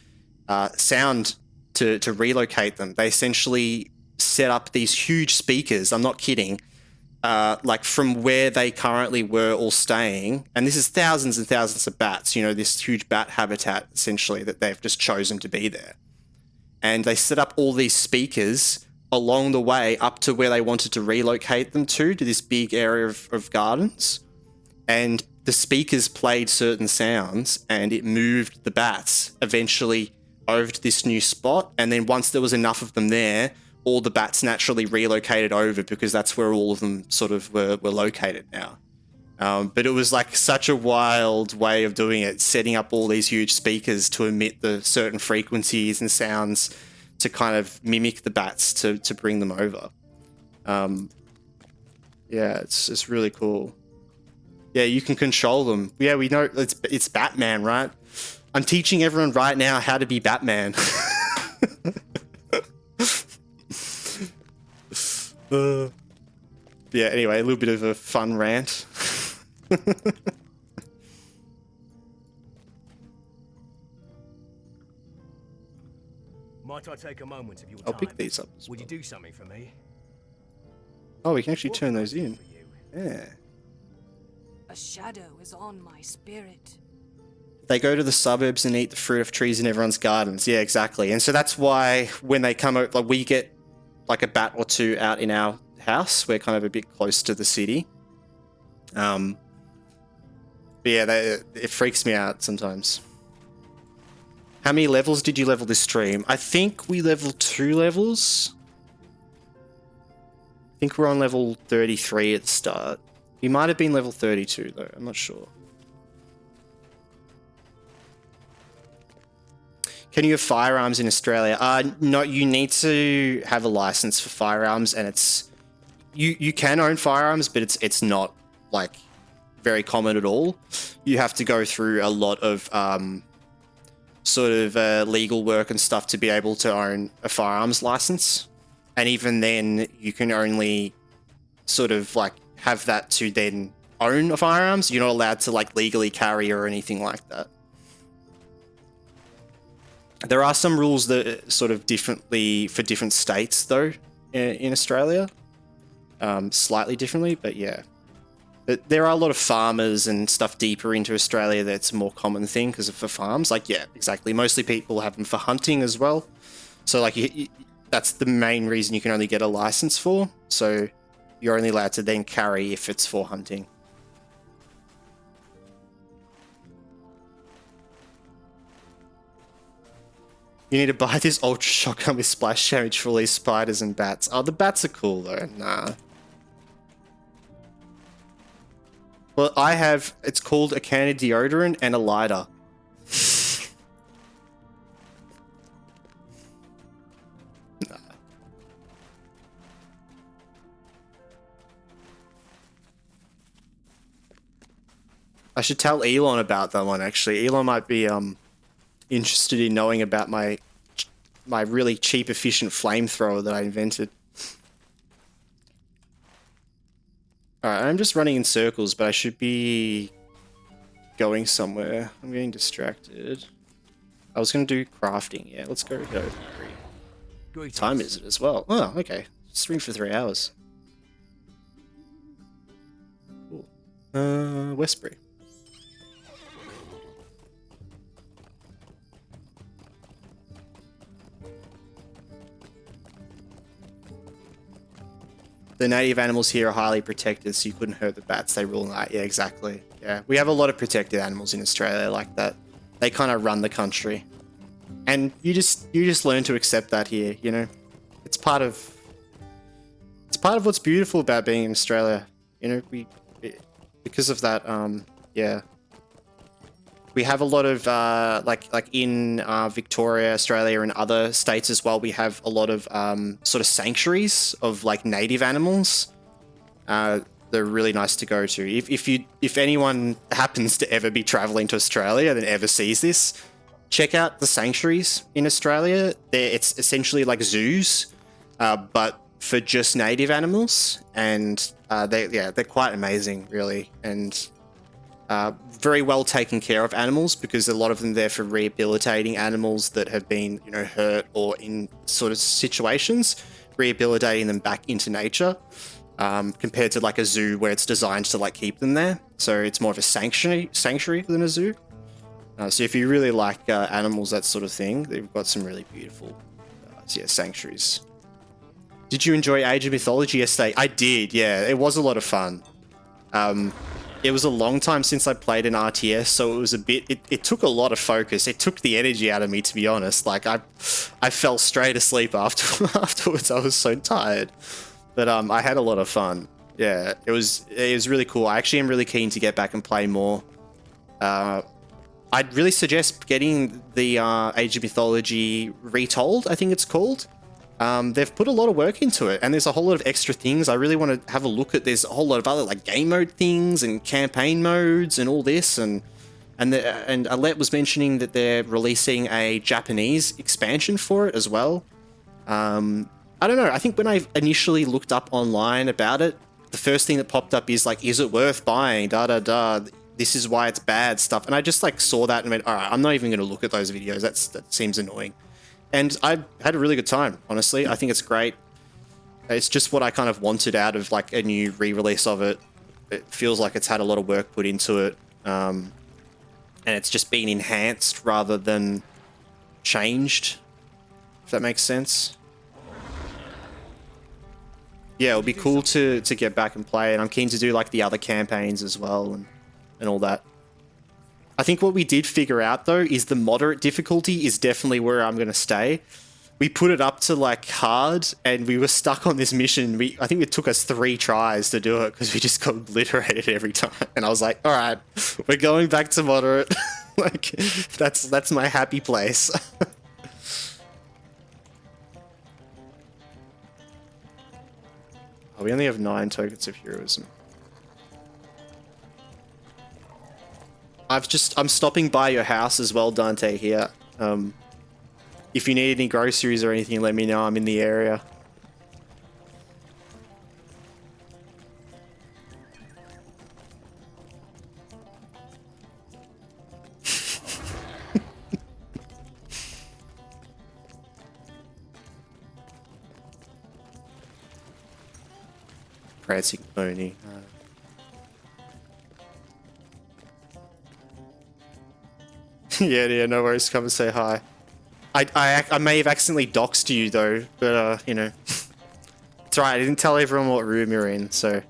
sound to relocate them. They essentially set up these huge speakers, I'm not kidding, like from where they currently were all staying. And this is thousands and thousands of bats, this huge bat habitat, essentially, that they've just chosen to be there. And they set up all these speakers along the way up to where they wanted to relocate them to this big area of gardens. And the speakers played certain sounds and it moved the bats eventually over to this new spot. And then once there was enough of them there, all the bats naturally relocated over because that's where all of them sort of were located now. But it was like such a wild way of doing it, setting up all these huge speakers to emit the certain frequencies and sounds to kind of mimic the bats to bring them over. Yeah, it's really cool. Yeah, you can control them. Yeah, we know it's Batman, right? I'm teaching everyone right now how to be Batman. Yeah, anyway, a little bit of a fun rant. Might I take a moment of your time? I'll pick these up as Would you well. do something for me? Oh, we can actually What turn can I those do in. for you? Yeah. A shadow is on my spirit. They go to the suburbs and eat the fruit of trees in everyone's gardens. Yeah, exactly. And so that's why when they come out, like we get like a bat or two out in our house. We're kind of a bit close to the city. But yeah, it freaks me out sometimes. How many levels did you level this stream? I think we leveled 2 levels. I think we're on level 33 at the start. We might have been level 32 though, I'm not sure. Can you have firearms in Australia? No, you need to have a license for firearms, and it's you can own firearms, but it's not like very common at all. You have to go through a lot of sort of legal work and stuff to be able to own a firearms license, and even then, you can only sort of like have that to then own a firearms. You're not allowed to like legally carry or anything like that. There are some rules that sort of differently for different states though in Australia, slightly differently, but yeah. But there are a lot of farmers and stuff deeper into Australia that's a more common thing because of for farms. Like, yeah, exactly. Mostly people have them for hunting as well. So like that's the main reason you can only get a license for. So you're only allowed to then carry if it's for hunting. You need to buy this ultra shotgun with splash damage for all these spiders and bats. Oh, the bats are cool though. Nah. Well, I have, it's called a can of deodorant and a lighter. Nah. I should tell Elon about that one actually. Elon might be interested in knowing about my really cheap, efficient flamethrower that I invented. Alright, I'm just running in circles, but I should be going somewhere. I'm getting distracted. I was going to do crafting. Yeah, let's go. What time is it as well? Oh, okay. Stream for 3 hours. Cool. Westbury. The native animals here are highly protected, so you couldn't hurt the bats. They rule that. Yeah, exactly. Yeah, we have a lot of protected animals in Australia like that. They kind of run the country, and you just learn to accept that here. You know, it's part of what's beautiful about being in Australia. You know, because of that. Yeah, we have a lot of like in Victoria, Australia, and other states as well. We have a lot of sort of sanctuaries of like native animals. They're really nice to go to. If anyone happens to ever be traveling to Australia and ever sees this, check out the sanctuaries in Australia. It's essentially like zoos, but for just native animals, and they're quite amazing, really, and very well taken care of animals, because a lot of them there for rehabilitating animals that have been, you know, hurt or in sort of situations, rehabilitating them back into nature, compared to like a zoo where it's designed to like keep them there. So it's more of a sanctuary than a zoo. So if you really like animals, that sort of thing, they've got some really beautiful sanctuaries. Did you enjoy Age of Mythology yesterday? I did, yeah. It was a lot of fun. It was a long time since I played an RTS, so it was a bit... It took a lot of focus. It took the energy out of me, to be honest. Like, I fell straight asleep afterwards. I was so tired. But I had a lot of fun. Yeah, it was really cool. I actually am really keen to get back and play more. I'd really suggest getting the Age of Mythology Retold, I think it's called. They've put a lot of work into it, and there's a whole lot of extra things. I really want to have a look at. There's a whole lot of other like game mode things and campaign modes and all this, and Alette was mentioning that they're releasing a Japanese expansion for it as well. I don't know. I think when I initially looked up online about it, the first thing that popped up is like, is it worth buying? This is why it's bad stuff. And I just like saw that and went, all right, I'm not even going to look at those videos. That seems annoying. And I had a really good time, honestly. I think it's great. It's just what I kind of wanted out of like a new re-release of it. It feels like it's had a lot of work put into it. And it's just been enhanced rather than changed, if that makes sense. Yeah, it'll be cool to get back and play, and I'm keen to do like the other campaigns as well and all that. I think what we did figure out though is the moderate difficulty is definitely where I'm going to stay. We put it up to like hard and we were stuck on this mission. I think it took us 3 tries to do it because we just got obliterated every time. And I was like, all right, we're going back to moderate. Like that's my happy place. Oh, we only have 9 tokens of heroism. I'm stopping by your house as well, Dante, here. If you need any groceries or anything, let me know. I'm in the area. Prancing pony. Yeah, no worries. Come and say hi. I may have accidentally doxed you though, but you know, it's alright. I didn't tell everyone what room you're in, so.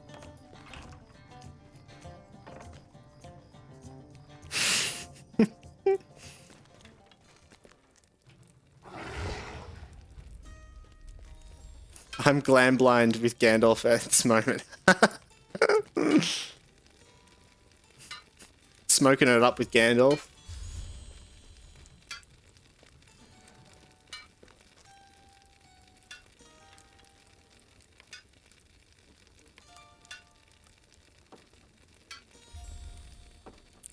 I'm glam blind with Gandalf at this moment. Smoking it up with Gandalf.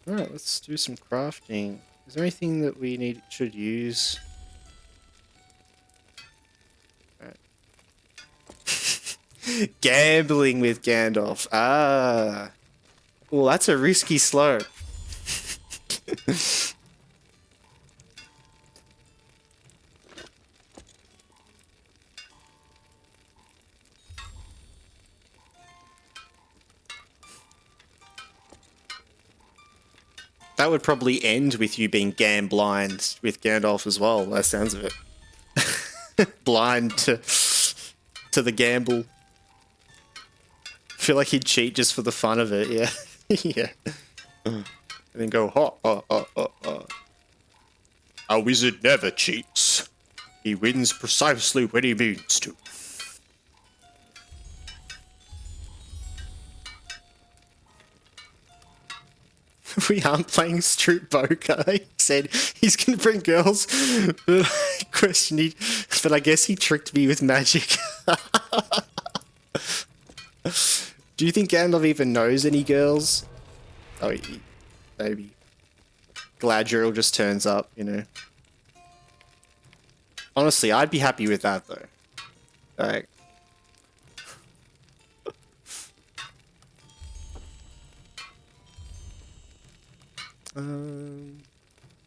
Alright, let's do some crafting. Is there anything that we should use? Alright. Gambling with Gandalf. Ah. Well, that's a risky slope. That would probably end with you being blind with Gandalf as well, by the sounds of it. Blind to the gamble. I feel like he'd cheat just for the fun of it, yeah. Yeah. And then go, ha, ha, ha, ha, ha. A wizard never cheats. He wins precisely when he means to. We aren't playing Street Poker. He said he's going to bring girls. But I guess he tricked me with magic. Do you think Gandalf even knows any girls? Oh, maybe. Galadriel just turns up, you know. Honestly, I'd be happy with that, though. Like...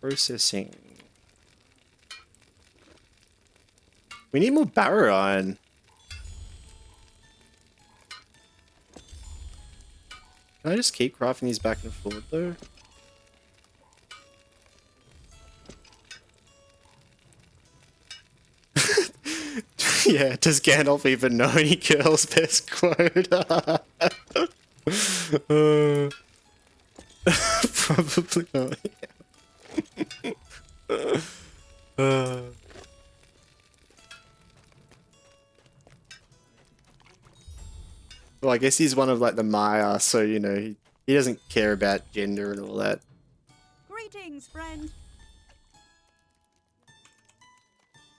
processing. We need more barrow iron. Can I just keep crafting these back and forth though? Yeah, does Gandalf even know any girls? Best quote. Probably not. Well, I guess he's one of like the Maya, so you know he doesn't care about gender and all that. Greetings, friend.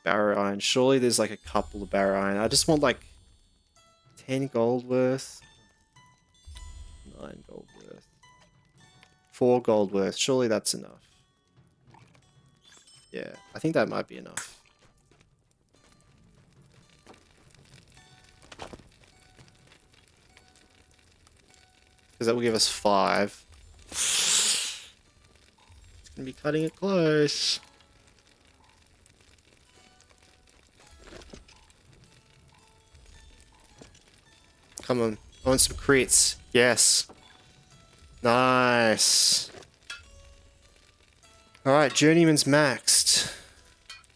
Barrow iron. Surely there's like a couple of barrow iron. I just want like 10 gold worth. 9 gold worth. 4 gold worth. Surely that's enough. Yeah, I think that might be enough. Because that will give us 5. It's going to be cutting it close. Come on. I want some crits. Yes. Nice. Alright, Journeyman's maxed.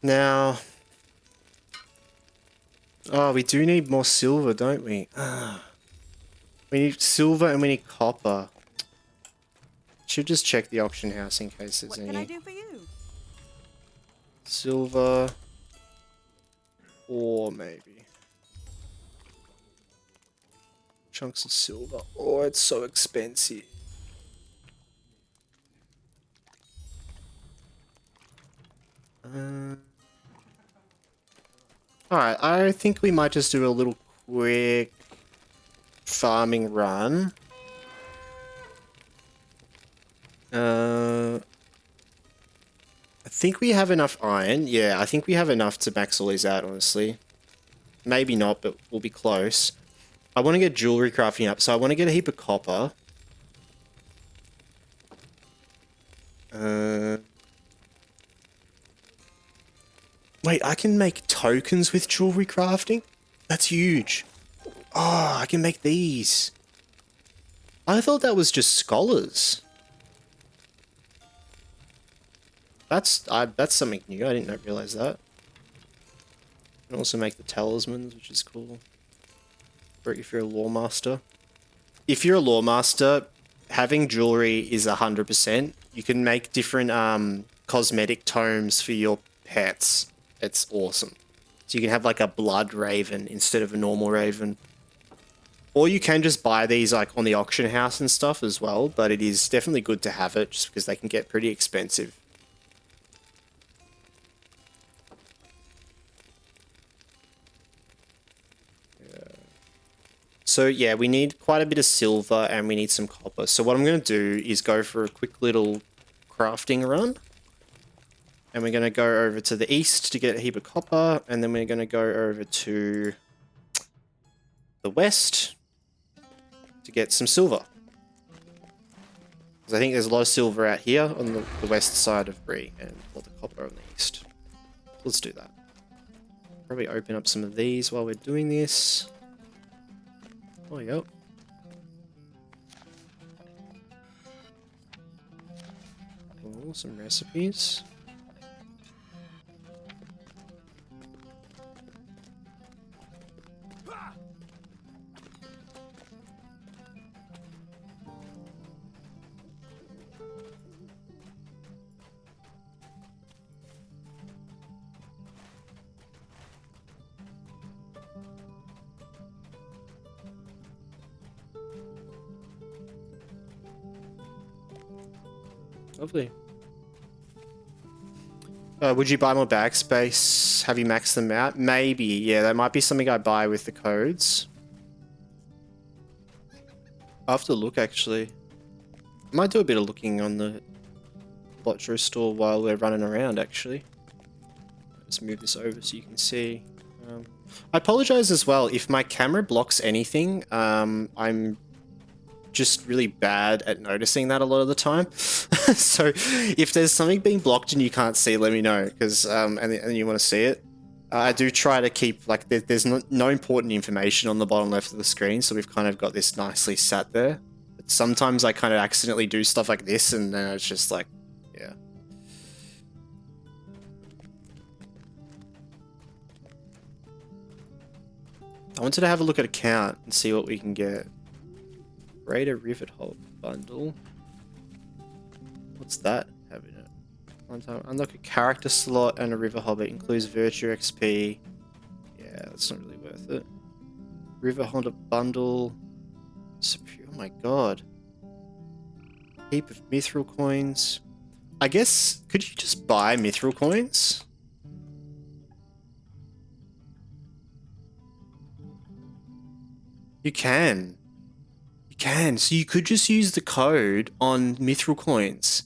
Now... Oh, we do need more silver, don't we? We need silver and we need copper. Should just check the auction house in case there's any. What can I do for you? Silver. Or maybe. Chunks of silver. Oh, it's so expensive. Alright, I think we might just do a little quick farming run. I think we have enough iron. Yeah, I think we have enough to max all these out, honestly. Maybe not, but we'll be close. I want to get jewelry crafting up, so I want to get a heap of copper. Wait, I can make tokens with jewelry crafting? That's huge. Oh, I can make these. I thought that was just scholars. That's something new. I did not realize that. You can also make the talismans, which is cool. Or if you're a lore master. If you're a lore master, having jewelry is 100%. You can make different cosmetic tomes for your pets. It's awesome. So you can have like a blood raven instead of a normal raven. Or you can just buy these like on the auction house and stuff as well, but it is definitely good to have it just because they can get pretty expensive. So yeah, we need quite a bit of silver and we need some copper. So what I'm going to do is go for a quick little crafting run. And we're going to go over to the east to get a heap of copper. And then we're going to go over to the west to get some silver. Because I think there's a lot of silver out here on the west side of Bree and all the copper on the east. Let's do that. Probably open up some of these while we're doing this. Oh, yep. Oh, some recipes. Lovely. Would you buy more bag space? Have you maxed them out? Maybe, yeah, that might be something I buy with the codes. I'll have to look, actually. I might do a bit of looking on the LOTRO store while we're running around, actually. Just move this over so you can see. I apologize as well. If my camera blocks anything, I'm just really bad at noticing that a lot of the time. So if there's something being blocked and you can't see, let me know, because and you want to see it. I do try to keep, like, there's no important information on the bottom left of the screen, so we've kind of got this nicely sat there. But sometimes I kind of accidentally do stuff like this, and then it's just like, yeah. I wanted to have a look at a count and see what we can get. Raider Rivet Hole bundle. What's that having it? One time unlock a character slot and a River Hobbit. Includes Virtue XP. Yeah, that's not really worth it. River Hobbit bundle. Oh my god. Heap of mithril coins. I guess, could you just buy mithril coins? You can. So you could just use the code on mithril coins.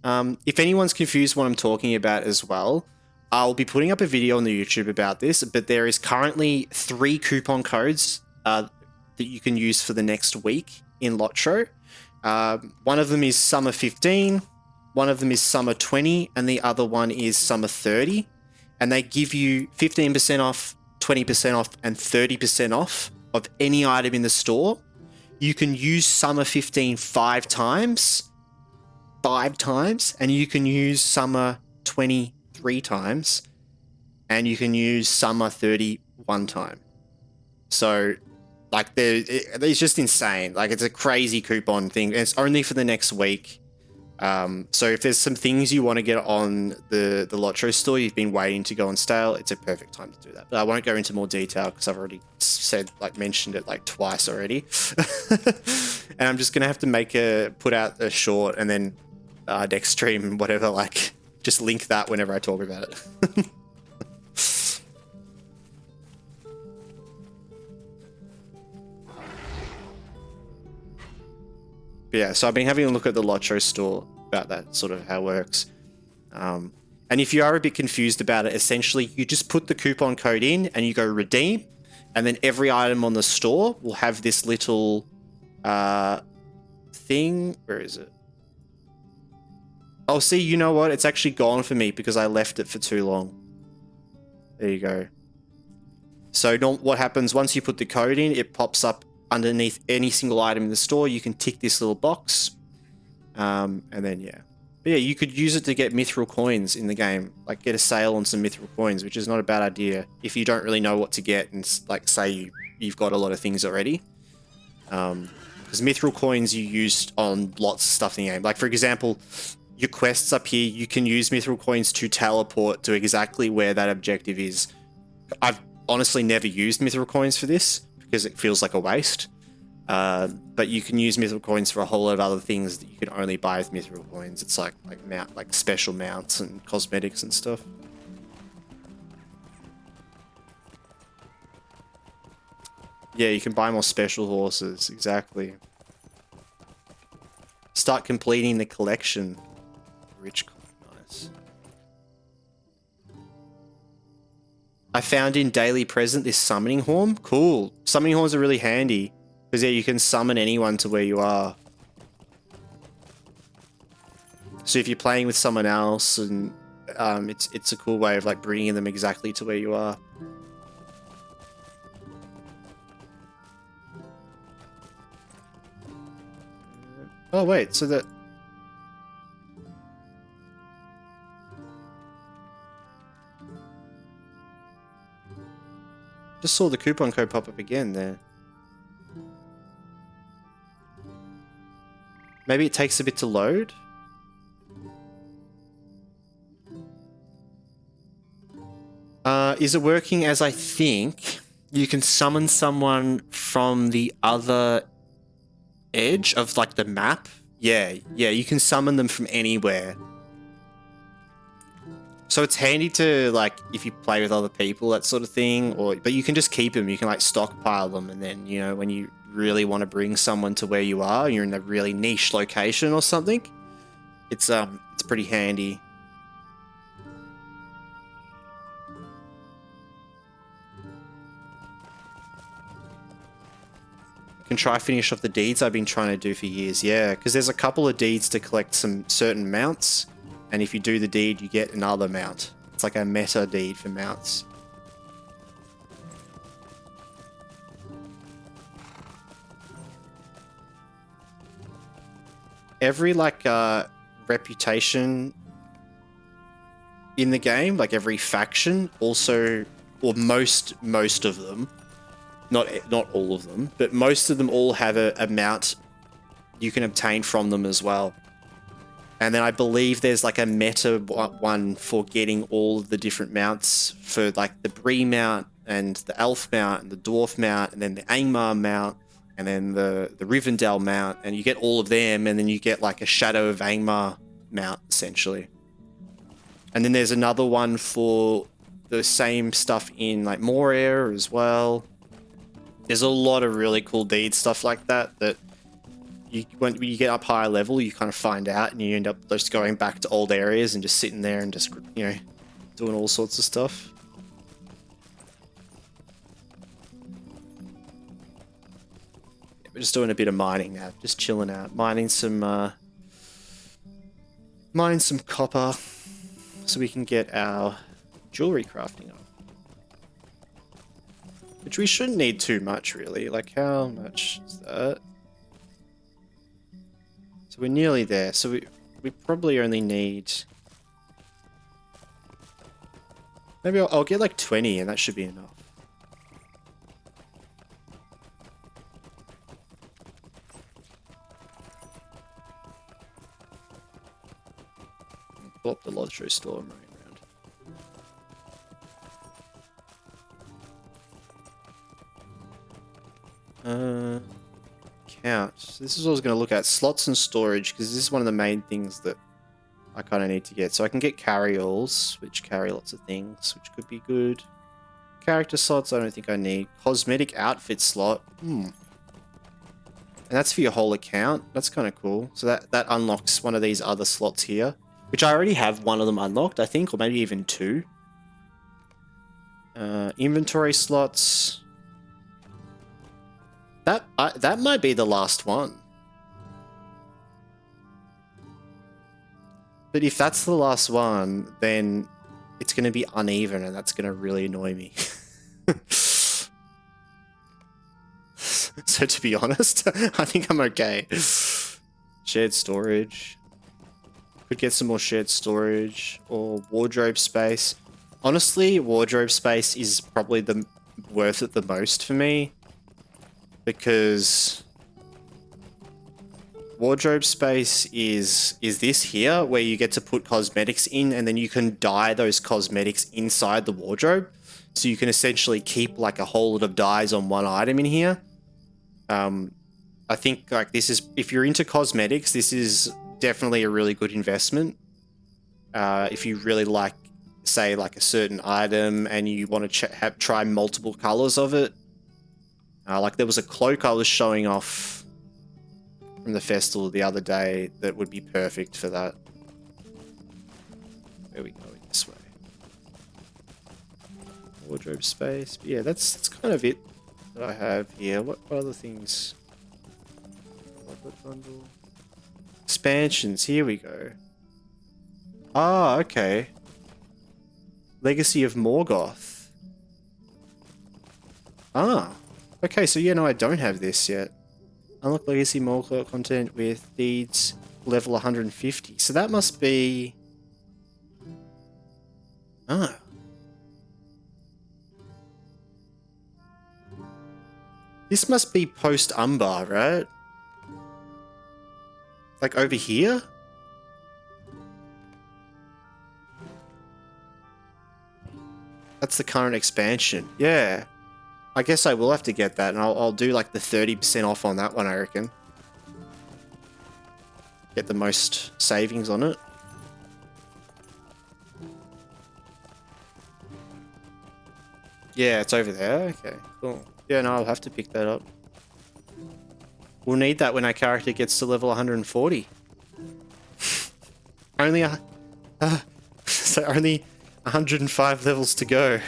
If anyone's confused what I'm talking about as well, I'll be putting up a video on the YouTube about this, but there is currently 3 coupon codes that you can use for the next week in LOTRO. One of them is Summer 15, one of them is Summer 20, and the other one is Summer 30. And they give you 15% off, 20% off, and 30% off of any item in the store. You can use Summer 15 5 times, and you can use Summer 20 3 times, and you can use Summer 30 1 time. So, like, it's just insane. Like, it's a crazy coupon thing. And it's only for the next week. So if there's some things you want to get on the LOTRO store, you've been waiting to go on sale, it's a perfect time to do that. But I won't go into more detail because I've already mentioned it like twice already. And I'm just going to have to put out a short and then next stream, whatever, like, just link that whenever I talk about it. But yeah, so I've been having a look at the LOTRO store about that, sort of how it works. And if you are a bit confused about it, essentially you just put the coupon code in and you go redeem, and then every item on the store will have this little thing. Where is it? Oh, see, you know what? It's actually gone for me because I left it for too long. There you go. So what happens once you put the code in, it pops up underneath any single item in the store. You can tick this little box, and then yeah. But yeah, you could use it to get mithril coins in the game, like get a sale on some mithril coins, which is not a bad idea if you don't really know what to get and, like, say you've got a lot of things already. Because mithril coins you use on lots of stuff in the game. Like, for example, your quests up here, you can use mithril coins to teleport to exactly where that objective is. I've honestly never used mithril coins for this because it feels like a waste. But you can use mithril coins for a whole lot of other things that you can only buy with mithril coins. It's like special mounts and cosmetics and stuff. Yeah, you can buy more special horses, exactly. Start completing the collection. Rich coin, nice. I found in Daily Present this summoning horn. Cool. Summoning horns are really handy. Because yeah, you can summon anyone to where you are. So if you're playing with someone else, and it's a cool way of like bringing them exactly to where you are. Oh wait, so that... Just saw the coupon code pop up again there. Maybe it takes a bit to load? Is it working as I think? You can summon someone from the other edge of like the map. Yeah, you can summon them from anywhere. So it's handy to like if you play with other people, that sort of thing, but you can just keep them. You can like stockpile them, and then you know when you really want to bring someone to where you are, you're in a really niche location or something. It's pretty handy. Can try finish off the deeds I've been trying to do for years. Yeah, because there's a couple of deeds to collect some certain mounts, and if you do the deed, you get another mount. It's like a meta deed for mounts. Every like reputation in the game, like every faction, also, or most of them. Not all of them, but most of them all have a mount you can obtain from them as well. And then I believe there's like a meta one for getting all of the different mounts for like the Bree mount and the Elf mount and the Dwarf mount and then the Angmar mount and then the Rivendell mount, and you get all of them, and then you get like a Shadow of Angmar mount essentially. And then there's another one for the same stuff in like Moria as well. There's a lot of really cool deed stuff like that when you get up higher level, you kind of find out, and you end up just going back to old areas and just sitting there and just, you know, doing all sorts of stuff. Yeah, we're just doing a bit of mining now, just chilling out, mining some copper so we can get our jewelry crafting up. Which we shouldn't need too much, really. Like, how much is that? So we're nearly there. So we probably only need... Maybe I'll get like 20 and that should be enough. Pull up the LOTRO store and running around. Count. So this is what I was going to look at. Slots and storage, because this is one of the main things that I kind of need to get. So I can get carry-alls, which carry lots of things, which could be good. Character slots, I don't think I need. Cosmetic outfit slot. And that's for your whole account. That's kind of cool. So that unlocks one of these other slots here, which I already have one of them unlocked, I think, or maybe even two. Inventory slots. That might be the last one. But if that's the last one, then it's going to be uneven, and that's going to really annoy me. So to be honest, I think I'm okay. Shared storage. Could get some more shared storage or wardrobe space. Honestly, wardrobe space is probably worth it the most for me. Because wardrobe space is this here, where you get to put cosmetics in, and then you can dye those cosmetics inside the wardrobe. So you can essentially keep like a whole lot of dyes on one item in here. I think like this is, if you're into cosmetics, this is definitely a really good investment. If you really like, say, like a certain item and you want to try multiple colors of it. Like there was a cloak I was showing off from the festival the other day that would be perfect for that. There we go, this way. Wardrobe space. But yeah, that's kind of it that I have here. What other things? Bundle. Expansions, here we go. Ah, okay. Legacy of Morgoth. Ah. Okay, so yeah, no, I don't have this yet. Unlock Legacy Morgoth content with deeds level 150. So that must be... Ah. This must be post Umbar, right? Like over here? That's the current expansion. Yeah. I guess I will have to get that, and I'll do like the 30% off on that one, I reckon. Get the most savings on it. Yeah, it's over there. Okay, cool. Yeah, no, I'll have to pick that up. We'll need that when our character gets to level 140. Only so only 105 levels to go.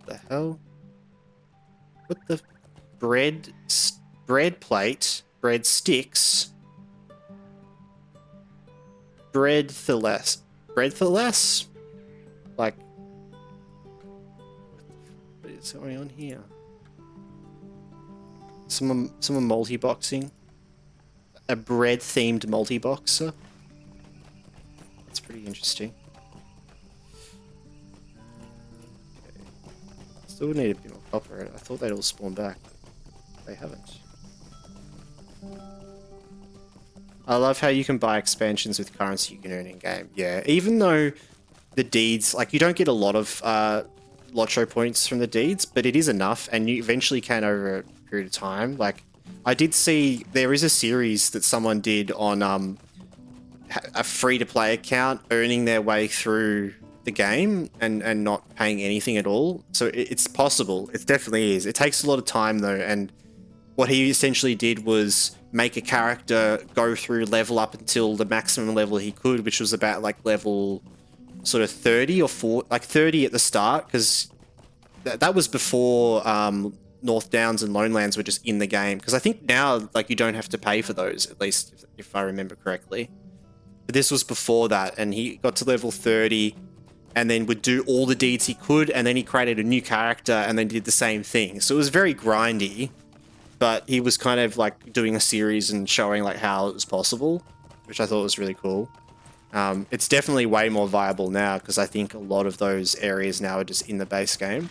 The hell? What the bread plate, bread sticks, bread thalas, like what is going on here? Someone multi-boxing. A bread-themed multi-boxer. That's pretty interesting. Okay. Still need a bit more copper. I thought they'd all spawn back. They haven't. I love how you can buy expansions with currency you can earn in-game. Yeah, even though the deeds, like you don't get a lot of LOTRO points from the deeds, but it is enough, and you eventually can over a period of time. Like, I did see there is a series that someone did on a free-to-play account earning their way through the game and not paying anything at all. So it's possible. It definitely is. It takes a lot of time though, and what he essentially did was make a character go through level up until the maximum level he could, which was about like level sort of 30 or 40, like 30 at the start, because that was before North Downs and Lonelands were just in the game. Because I think now, like, you don't have to pay for those, at least if I remember correctly. But this was before that, and he got to level 30 and then would do all the deeds he could, and then he created a new character and then did the same thing. So it was very grindy, but he was kind of like doing a series and showing like how it was possible, which I thought was really cool. It's definitely way more viable now, because I think a lot of those areas now are just in the base game.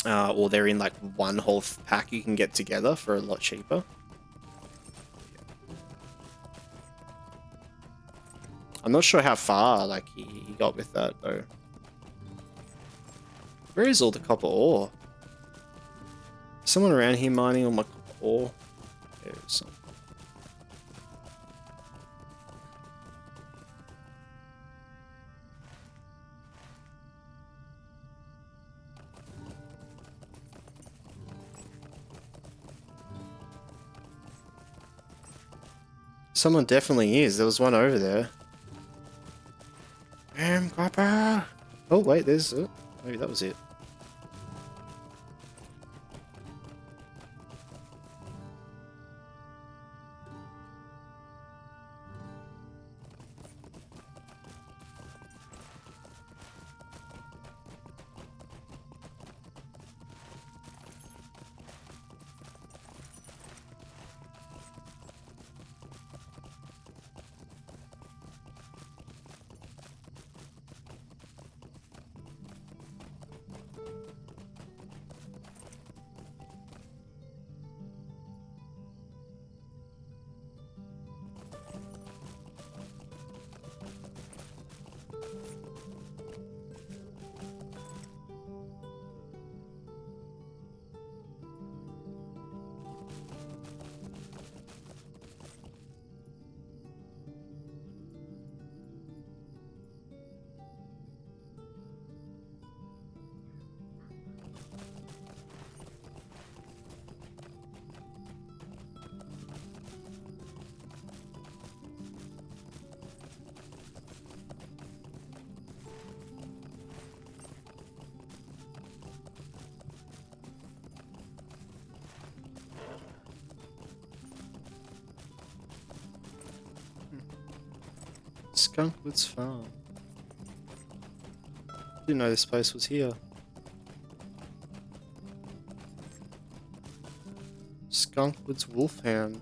Or they're in like one whole pack you can get together for a lot cheaper. I'm not sure how far like he got with that though. Where is all the copper ore? Someone around here mining all my copper ore? There's some. Someone definitely is. There was one over there. Copper! Oh, wait, there's... Oh, maybe that was it. Skunkwood's Farm. Didn't know this place was here. Skunkwood's Wolfhound.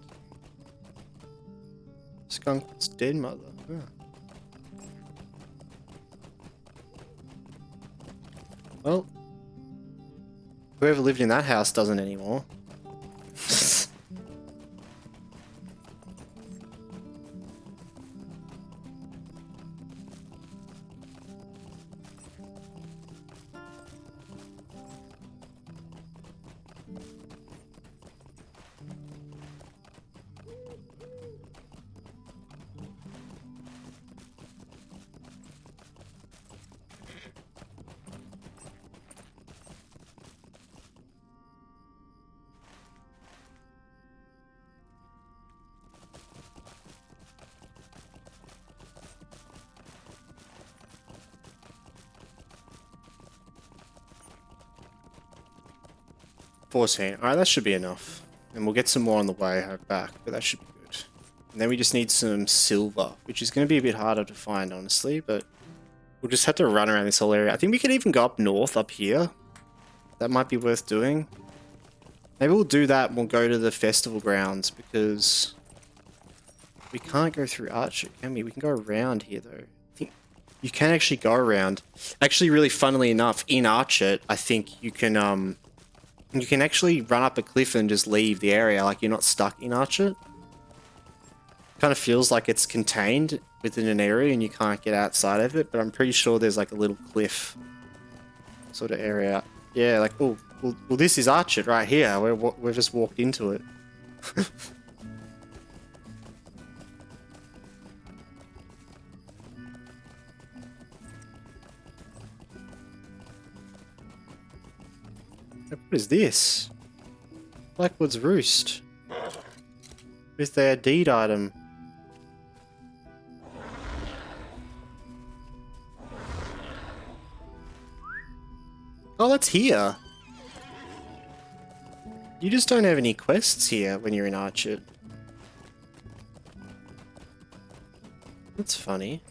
Skunkwood's dead mother. Huh. Well, whoever lived in that house doesn't anymore. Alright, that should be enough. And we'll get some more on the way back, but that should be good. And then we just need some silver, which is going to be a bit harder to find, honestly, but we'll just have to run around this whole area. I think we could even go up north, up here. That might be worth doing. Maybe we'll do that and we'll go to the festival grounds, because we can't go through Archer, can we? We can go around here, though. I think you can actually go around. Actually, really funnily enough, in Archer, I think you can actually run up a cliff and just leave the area, like you're not stuck in Archer. Kind of feels like it's contained within an area and you can't get outside of it, but I'm pretty sure there's like a little cliff sort of area. Yeah, like, oh, well this is Archer right here. We've just walked into it. What is this? Blackwood's Roost. With their deed item. Oh, that's here. You just don't have any quests here when you're in Archer. That's funny.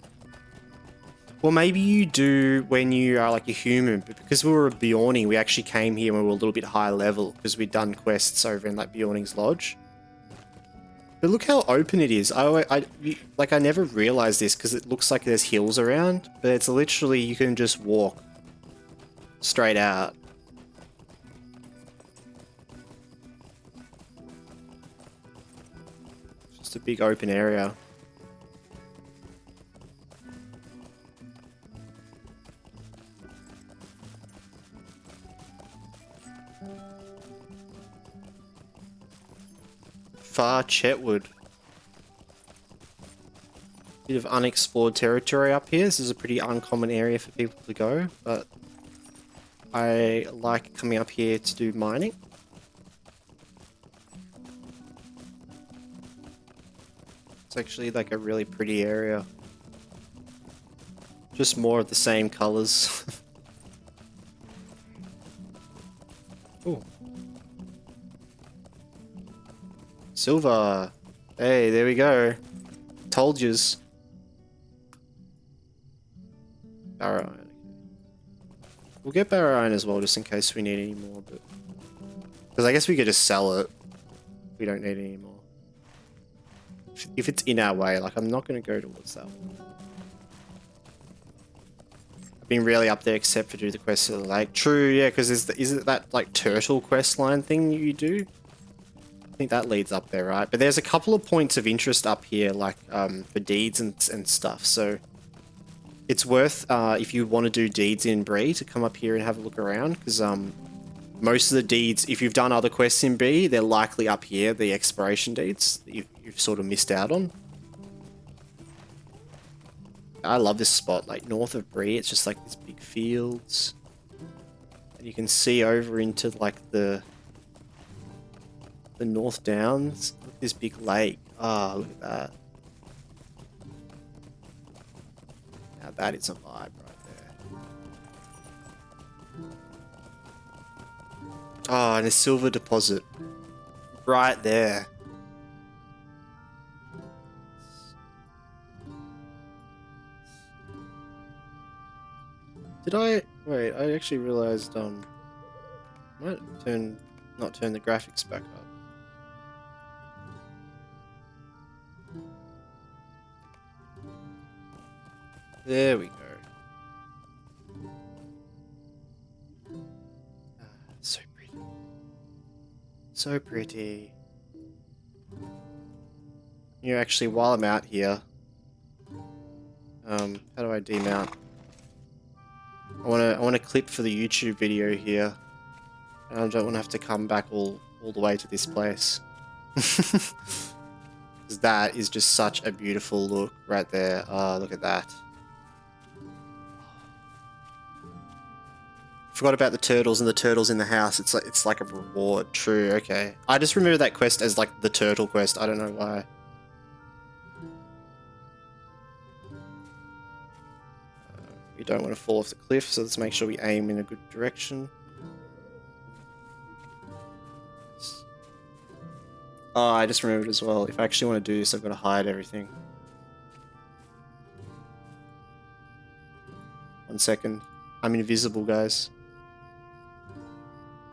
Well, maybe you do when you are like a human, but because we were a Bjorning, we actually came here when we were a little bit higher level because we'd done quests over in like Bjorning's Lodge. But look how open it is. I never realized this because it looks like there's hills around, but it's literally you can just walk straight out. Just a big open area. Far Chetwood. Bit of unexplored territory up here. This is a pretty uncommon area for people to go, but I like coming up here to do mining. It's actually like a really pretty area. Just more of the same colors. Ooh. Silver. Hey, there we go. Told yous. Barrow iron. We'll get barrow iron as well, just in case we need any more. But because I guess we could just sell it. We don't need any more. If it's in our way, like I'm not going to go towards that one. I've been really up there except for do the quest of the lake. True, yeah, because is it that like turtle quest line thing you do? I think that leads up there, right? But there's a couple of points of interest up here, like for deeds and stuff. So it's worth, if you want to do deeds in Bree, to come up here and have a look around. Because most of the deeds, if you've done other quests in Bree, they're likely up here, the exploration deeds that you've sort of missed out on. I love this spot, like north of Bree. It's just like these big fields. And you can see over into like the North Downs, this big lake. Ah, oh, look at that. Now that is a vibe right there. Oh, and a silver deposit. Right there. Did I... Wait, I actually realized, might not turn the graphics back up. There we go. Ah, so pretty. So pretty. You know, actually, while I'm out here, how do I demount? I want to clip for the YouTube video here. I don't want to have to come back all the way to this place. Because that is just such a beautiful look right there. Oh, look at that. Forgot about the turtles and the turtles in the house. It's like a reward. True. Okay. I just remember that quest as like the turtle quest. I don't know why. We don't want to fall off the cliff, so let's make sure we aim in a good direction. Oh, I just remembered as well. If I actually want to do this, I've got to hide everything. 1 second. I'm invisible, guys.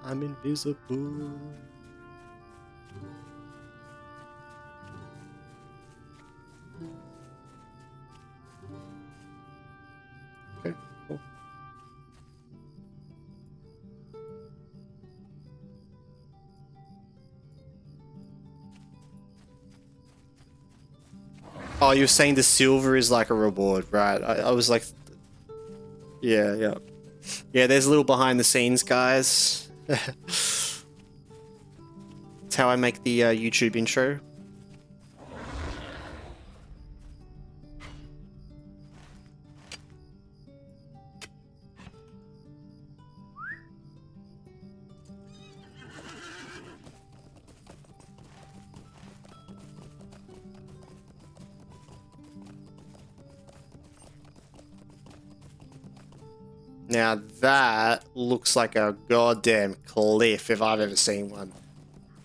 I'm invisible. Okay, cool. Oh, you're saying the silver is like a reward, right? I was like... Yeah, yeah. Yeah, there's a little behind the scenes, guys. That's how I make the YouTube intro. Now that looks like a goddamn cliff if I've ever seen one.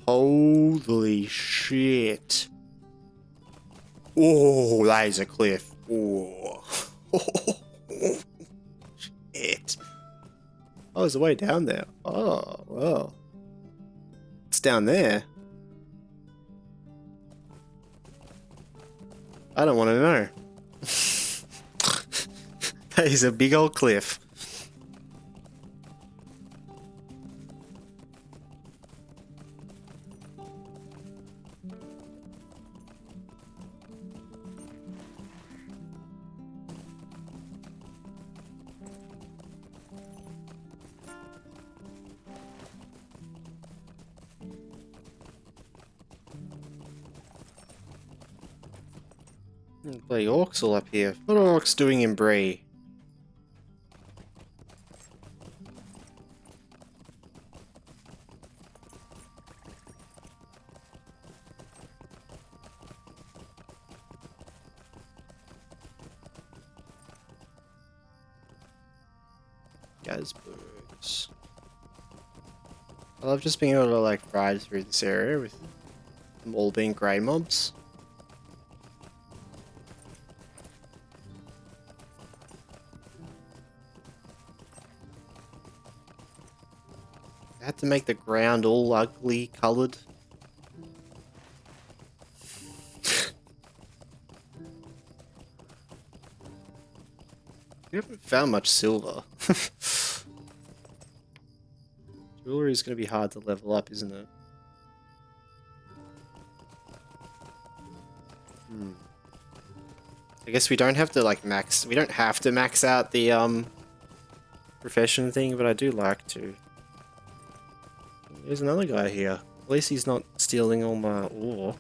Holy shit. Oh, that is a cliff. Oh. Shit. Oh, there's a way down there. Oh, well. It's down there. I don't want to know. That is a big old cliff. Bloody orcs all up here. What are orcs doing in Bree? Gazbergs. I love just being able to like ride through this area with them all being grey mobs. I had to make the ground all ugly coloured. We haven't found much silver. Jewelry is going to be hard to level up, isn't it? I guess we don't have to like max. We don't have to max out the profession thing, but I do like to. There's another guy here. At least he's not stealing all my ore.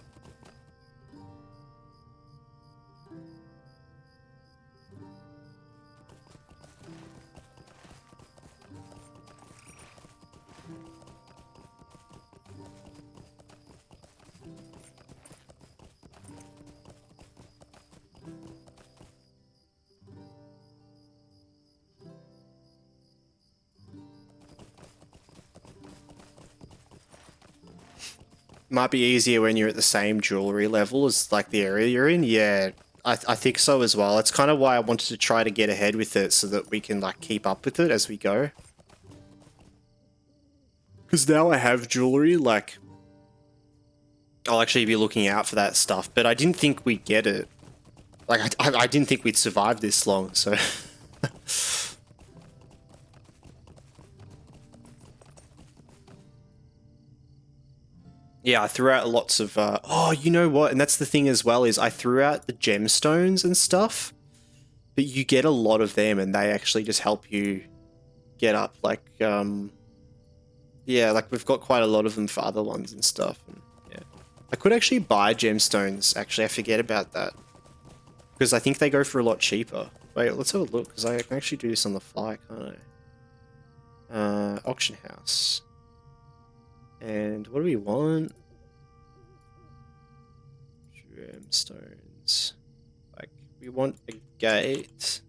Might be easier when you're at the same jewelry level as like the area you're in. Yeah, I think so as well. That's kind of why I wanted to try to get ahead with it so that we can like keep up with it as we go. Because now I have jewelry, like I'll actually be looking out for that stuff. But I didn't think we'd get it. Like I didn't think we'd survive this long. So. Yeah, I threw out lots of, oh, you know what? And that's the thing as well, is I threw out the gemstones and stuff, but you get a lot of them and they actually just help you get up. Like, yeah, like we've got quite a lot of them for other ones and stuff. And yeah, I could actually buy gemstones. Actually, I forget about that because I think they go for a lot cheaper. Wait, let's have a look because I can actually do this on the fly, can't I? Auction house. And what do we want? Gemstones. Like, we want a gate.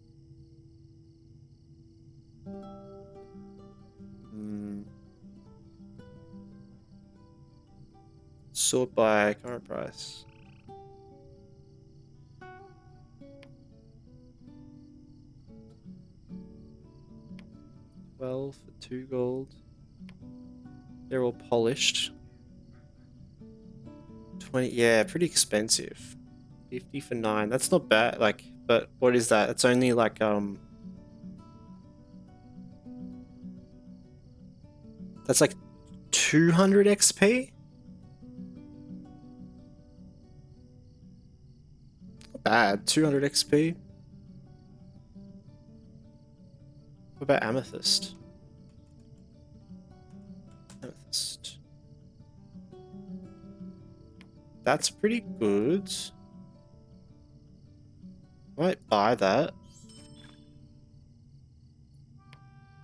Sort by current price. 12 for 2 gold. They're all polished. 20, yeah, pretty expensive. 50 for 9. That's not bad, like, but what is that? It's only like, that's like 200 XP? Not bad, 200 XP. What about amethyst? Amethyst. That's pretty good. Might buy that.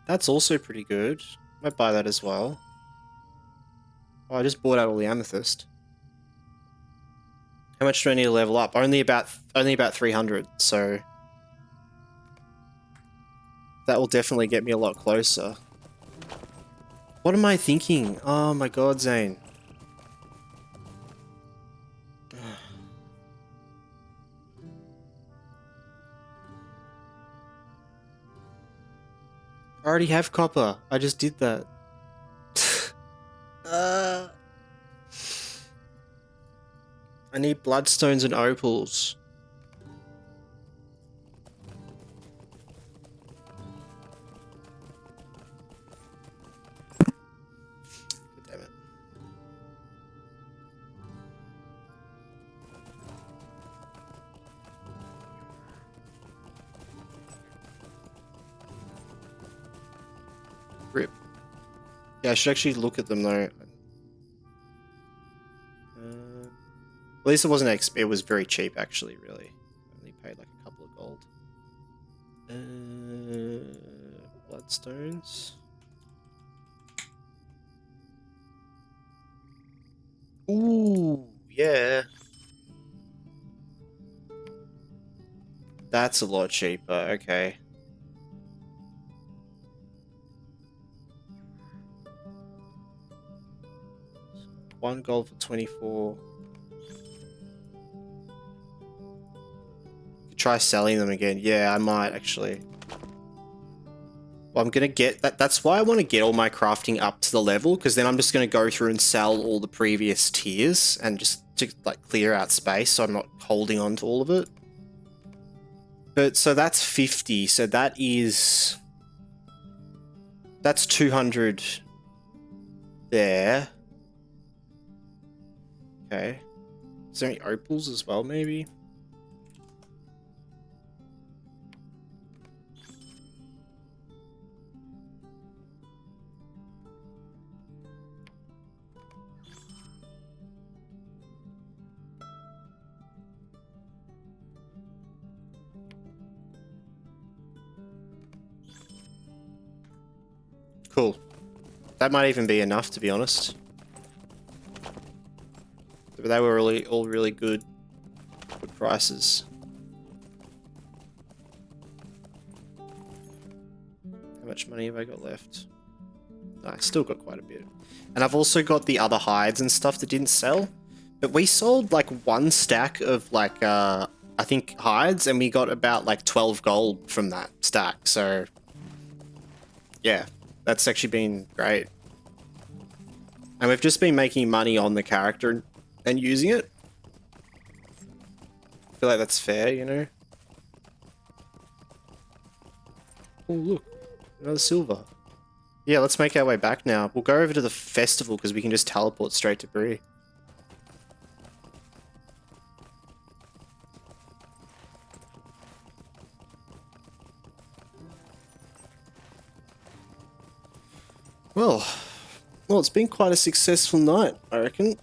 That's also pretty good. Might buy that as well. Oh, I just bought out all the amethyst. How much do I need to level up? Only about 300, so that will definitely get me a lot closer. What am I thinking? Oh my god, Zane. I already have copper. I just did that. I need bloodstones and opals. Damn it. Rip. Yeah, I should actually look at them though. At least it wasn't XP, it was very cheap actually, really. I only paid like a couple of gold. Bloodstones. Ooh, yeah. That's a lot cheaper, okay. One gold for 24. Try selling them again. Yeah, I might actually. Well, I'm gonna get that. That's why I want to get all my crafting up to the level, because then I'm just gonna go through and sell all the previous tiers and just to like clear out space, so I'm not holding on to all of it. But so that's 50. So that's 200 there. Okay. Is there any opals as well, maybe? Cool. That might even be enough, to be honest. But they were all really good prices. How much money have I got left? No, I still got quite a bit. And I've also got the other hides and stuff that didn't sell. But we sold like 1 stack of like I think, hides, and we got about like 12 gold from that stack. So, yeah, that's actually been great. And we've just been making money on the character and using it. I feel like that's fair, you know? Oh, look, another silver. Yeah, let's make our way back now. We'll go over to the festival because we can just teleport straight to Bree. Well, it's been quite a successful night, I reckon.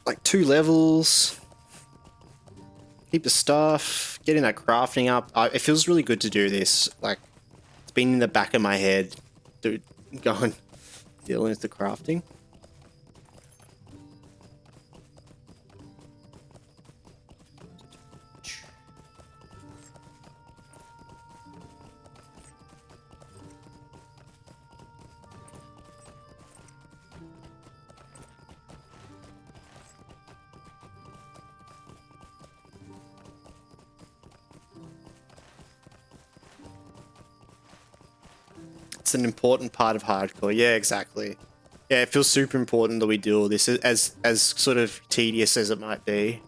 Like 2 levels, heap of stuff, getting that crafting up. It feels really good to do this. Like, it's been in the back of my head, dude, going, dealing with the crafting. It's an important part of hardcore. Yeah, exactly. Yeah, it feels super important that we do all this, as sort of tedious as it might be.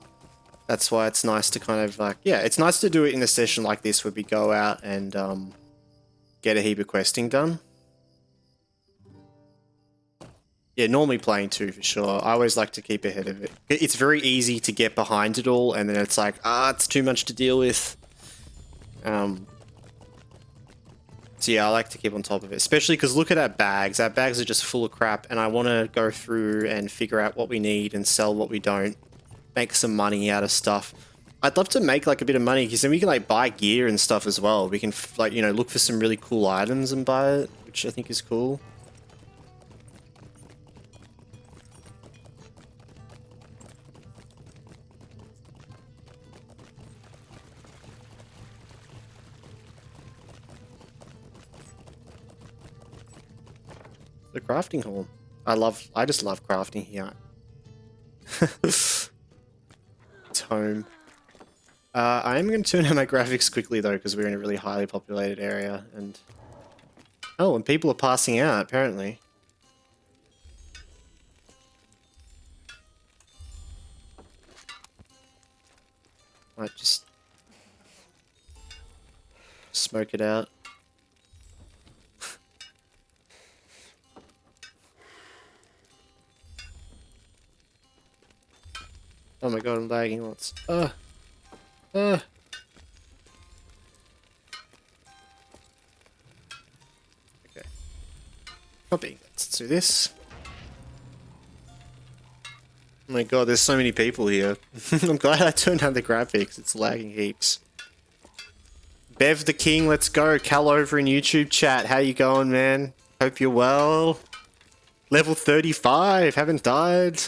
That's why it's nice to kind of like, yeah, it's nice to do it in a session like this where we go out and get a heap of questing done. Yeah, normally playing 2 for sure. I always like to keep ahead of it. It's very easy to get behind it all, and then it's like, it's too much to deal with. So yeah, I like to keep on top of it, especially because look at our bags. Our bags are just full of crap, and I want to go through and figure out what we need and sell what we don't, make some money out of stuff. I'd love to make like a bit of money because then we can like buy gear and stuff as well. We can like, you know, look for some really cool items and buy it, which I think is cool. The crafting hall. I just love crafting here. It's home. I am going to turn on my graphics quickly though, because we're in a really highly populated area, and oh, and people are passing out apparently. Might just smoke it out. Oh my god, I'm lagging lots. Okay. Copy. Let's do this. Oh my god, there's so many people here. I'm glad I turned on the graphics. It's lagging heaps. Bev the King, let's go. Cal over in YouTube chat. How you going, man? Hope you're well. Level 35. Haven't died.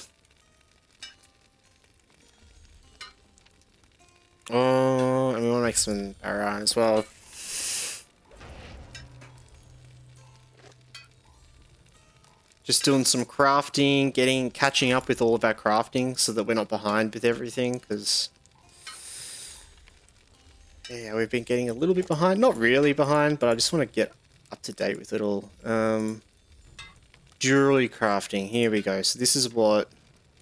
Oh, and we want to make some iron as well. Just doing some crafting, catching up with all of our crafting so that we're not behind with everything, because yeah, we've been getting a little bit behind. Not really behind, but I just want to get up to date with it all. Jewelry crafting, here we go. So this is what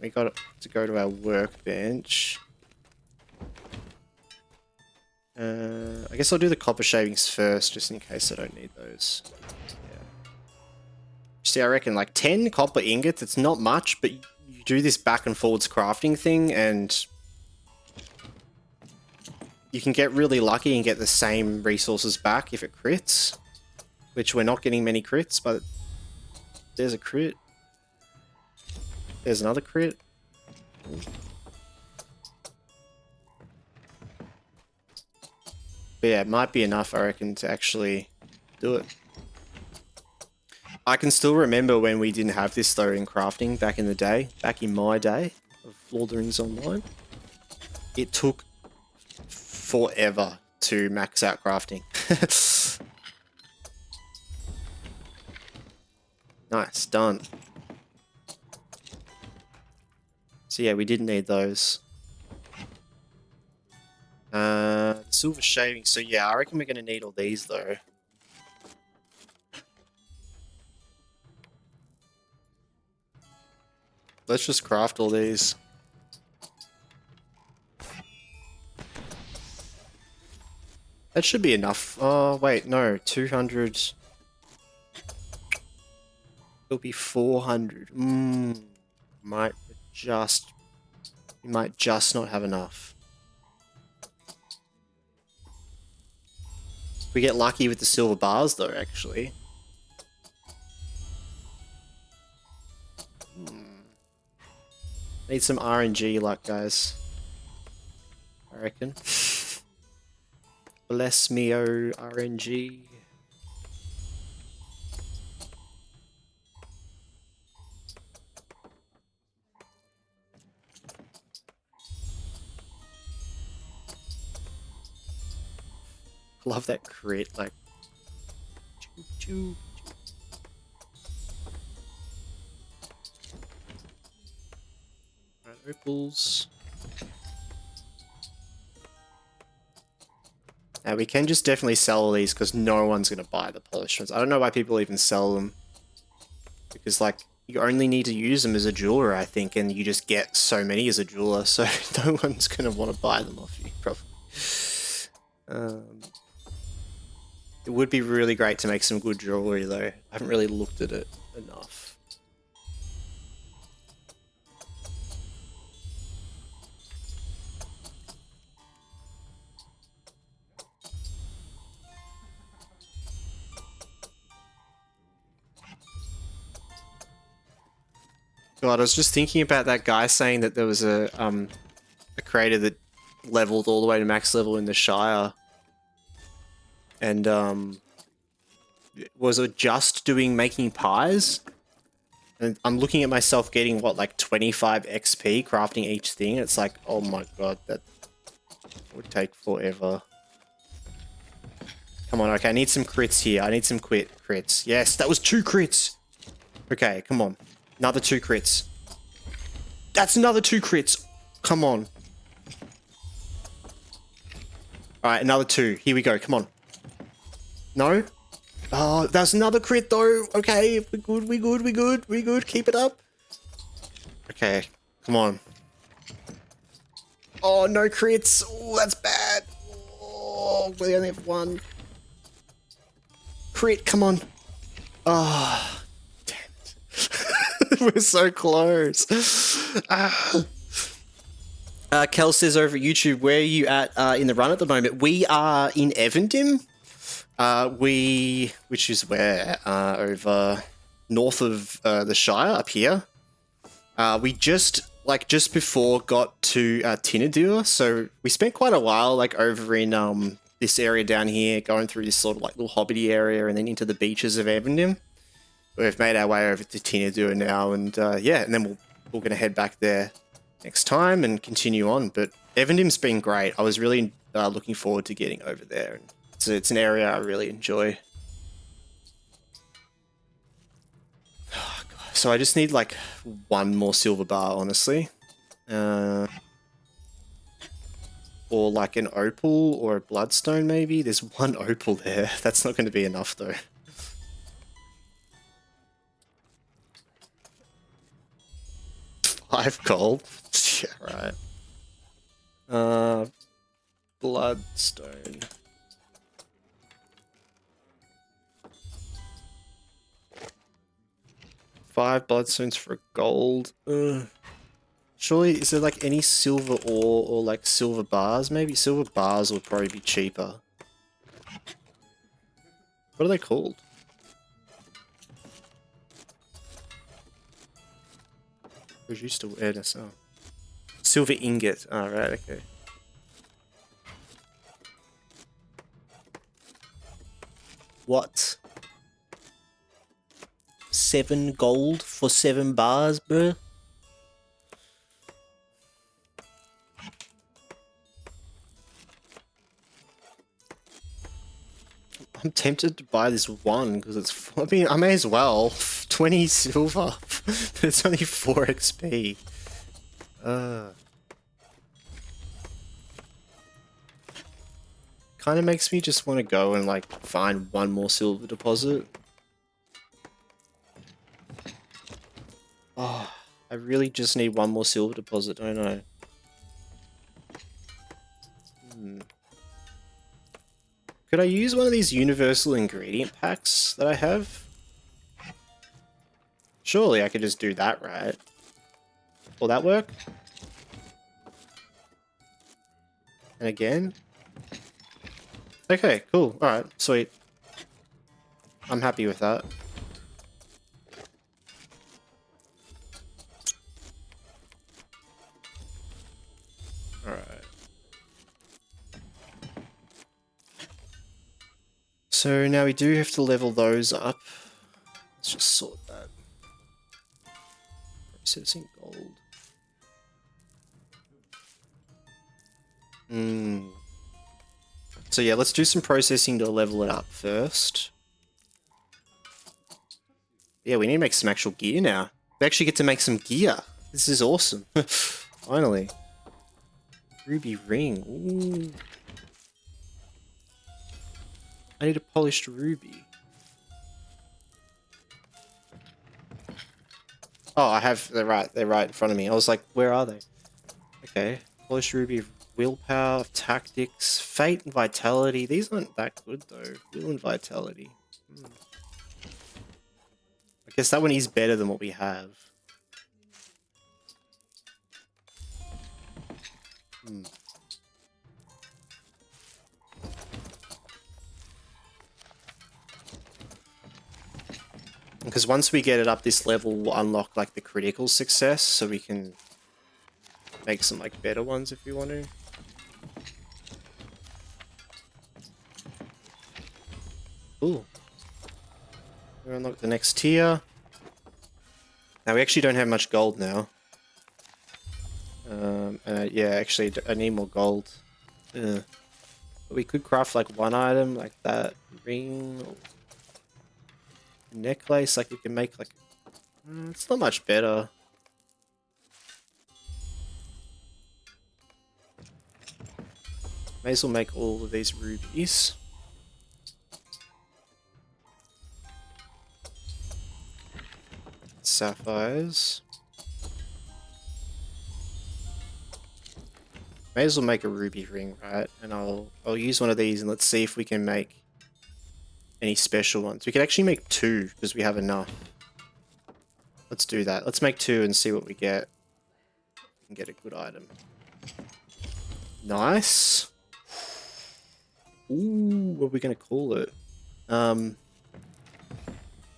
we got to go to our workbench. I guess I'll do the copper shavings first, just in case I don't need those. Yeah. See, I reckon like 10 copper ingots, it's not much, but you do this back and forwards crafting thing, and you can get really lucky and get the same resources back if it crits, which we're not getting many crits, but there's a crit. There's another crit. But yeah, it might be enough, I reckon, to actually do it. I can still remember when we didn't have this though in crafting back in the day, back in my day of Lord of the Rings Online. It took forever to max out crafting. Nice, done. So yeah, we didn't need those. Silver shaving. So yeah, I reckon we're gonna need all these though. Let's just craft all these. That should be enough. Oh wait, no, 200. It'll be 400. Might just. We might just not have enough. We get lucky with the silver bars though, actually. Need some RNG luck, guys. I reckon. Bless me, oh RNG. Love that crit, like. Choo, choo, choo. Right, opals. Now we can just definitely sell all these because no one's going to buy the polished ones. I don't know why people even sell them. Because, like, you only need to use them as a jeweler, I think, and you just get so many as a jeweler, so no one's going to want to buy them off you, probably. It would be really great to make some good jewelry, though. I haven't really looked at it enough. God, I was just thinking about that guy saying that there was a creator that leveled all the way to max level in the Shire. And, was it just making pies? And I'm looking at myself getting, what, like 25 XP crafting each thing? It's like, oh my god, that would take forever. Come on, okay, I need some crits here. I need some crits. Yes, that was 2 crits! Okay, come on. Another 2 crits. That's another 2 crits! Come on. Alright, another 2. Here we go, come on. No? Oh, that's another crit though. Okay, we're good. Keep it up. Okay, come on. Oh, no crits. Oh, that's bad. Oh, we only have 1. Crit, come on. Oh, damn it. We're so close. Kel says over at YouTube, where are you at in the run at the moment? We are in Evendim. Which is where, over north of the Shire, up here. We just before got to Tinnudir, so we spent quite a while like over in this area down here, going through this sort of like little hobbity area, and then into the beaches of Evendim. We've made our way over to Tinnudir now, and yeah, and then we're gonna head back there next time and continue on. But Evendim's been great. I was really looking forward to getting over there. It's an area I really enjoy. Oh, God. So I just need like 1 more silver bar, honestly. Or like an opal or a bloodstone maybe. There's 1 opal there. That's not going to be enough though. $5 gold? Yeah, right. Bloodstone. 5 bloodstones for gold. Ugh. Surely, is there like any silver ore or like silver bars? Maybe silver bars would probably be cheaper. What are they called? Reduced awareness. Oh. Silver ingot. Oh, right, okay. What? 7 gold for 7 bars, bro? I'm tempted to buy this one because it's. I mean, I may as well. 20 silver. But it's only 4 XP. Kind of makes me just want to go and like find one more silver deposit. Oh, I really just need one more silver deposit, don't I? Could I use one of these universal ingredient packs that I have? Surely I could just do that, right? Will that work? And again? Okay, cool. Alright, sweet. I'm happy with that. Alright. So now we do have to level those up. Let's just sort that. Processing gold. So yeah, let's do some processing to level it up first. Yeah, we need to make some actual gear now. We actually get to make some gear. This is awesome. Finally. Ruby ring. Ooh. I need a polished ruby. Oh, I have. They're right in front of me. I was like, where are they? Okay. Polished ruby, willpower, tactics, fate, and vitality. These aren't that good though. Will and vitality. I guess that one is better than what we have. Because once we get it up this level, we'll unlock like the critical success, so we can make some like better ones if we want to. Ooh. We unlock the next tier. Now we actually don't have much gold now. Yeah, actually I need more gold. But we could craft like one item like that. Ring. Or necklace, like we can make like... it's not much better. May as well make all of these rubies. Sapphires. May as well make a ruby ring, right? And I'll use one of these and let's see if we can make any special ones. We could actually make 2 because we have enough. Let's do that. Let's make 2 and see what we get. And get a good item. Nice. Ooh, what are we gonna call it?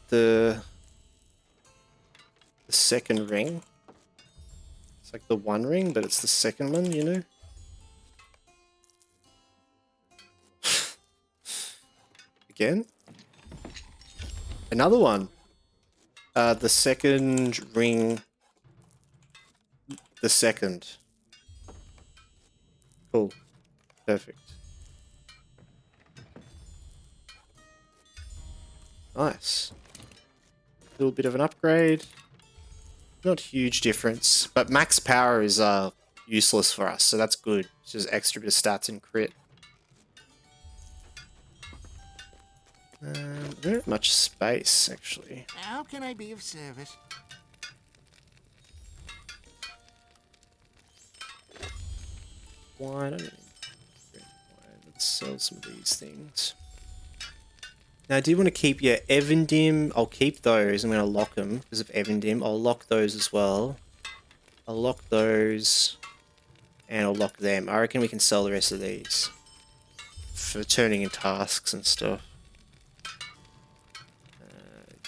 The second ring. It's like the one ring, but it's the second one, you know? Again? Another one. The second ring. The second. Cool. Perfect. Nice. A little bit of an upgrade. Not huge difference, but max power is useless for us, so that's good. It's just extra bit of stats and crit. I don't have much space, actually. How can I be of service? Wine, I don't need wine. Let's sell some of these things. Now, I do want to keep, yeah, Evendim. I'll keep those. I'm going to lock them because of Evendim. I'll lock those as well. I'll lock those. And I'll lock them. I reckon we can sell the rest of these. For turning in tasks and stuff.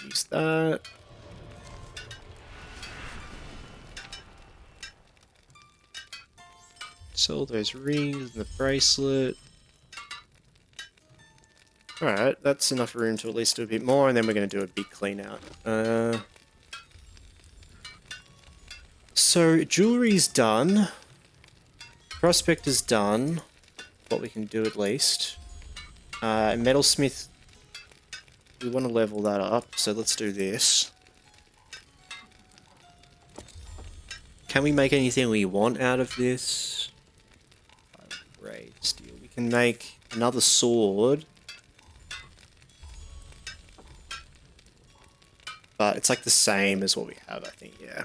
Use that. Sell those rings and the bracelet. Alright, that's enough room to at least do a bit more, and then we're going to do a big clean out. So, jewelry's done. Prospector's done. What we can do at least. Metalsmith, we want to level that up, so let's do this. can we make anything we want out of this? Great steel. We can make another sword. But it's like the same as what we have, I think, yeah.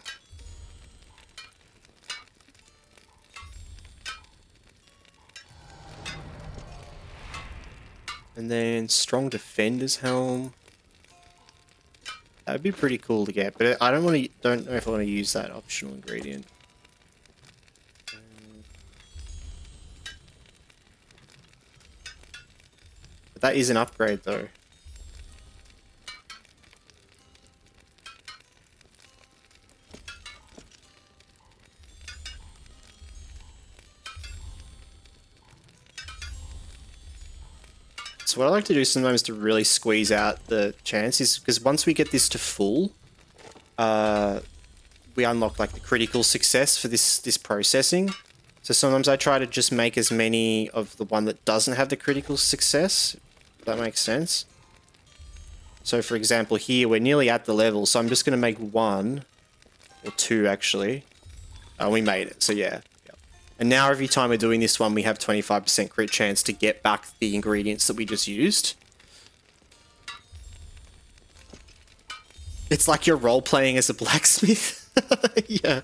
And then strong defender's helm. That would be pretty cool to get, but I don't know if I want to use that optional ingredient. But that is an upgrade though. So what I like to do sometimes to really squeeze out the chance is because once we get this to full, we unlock like the critical success for this processing. So sometimes I try to just make as many of the one that doesn't have the critical success, if that makes sense. So for example here, we're nearly at the level, so I'm just going to make 1 or 2 actually. We made it, so yeah. And now every time we're doing this one, we have 25% crit chance to get back the ingredients that we just used. It's like you're role-playing as a blacksmith. Yeah.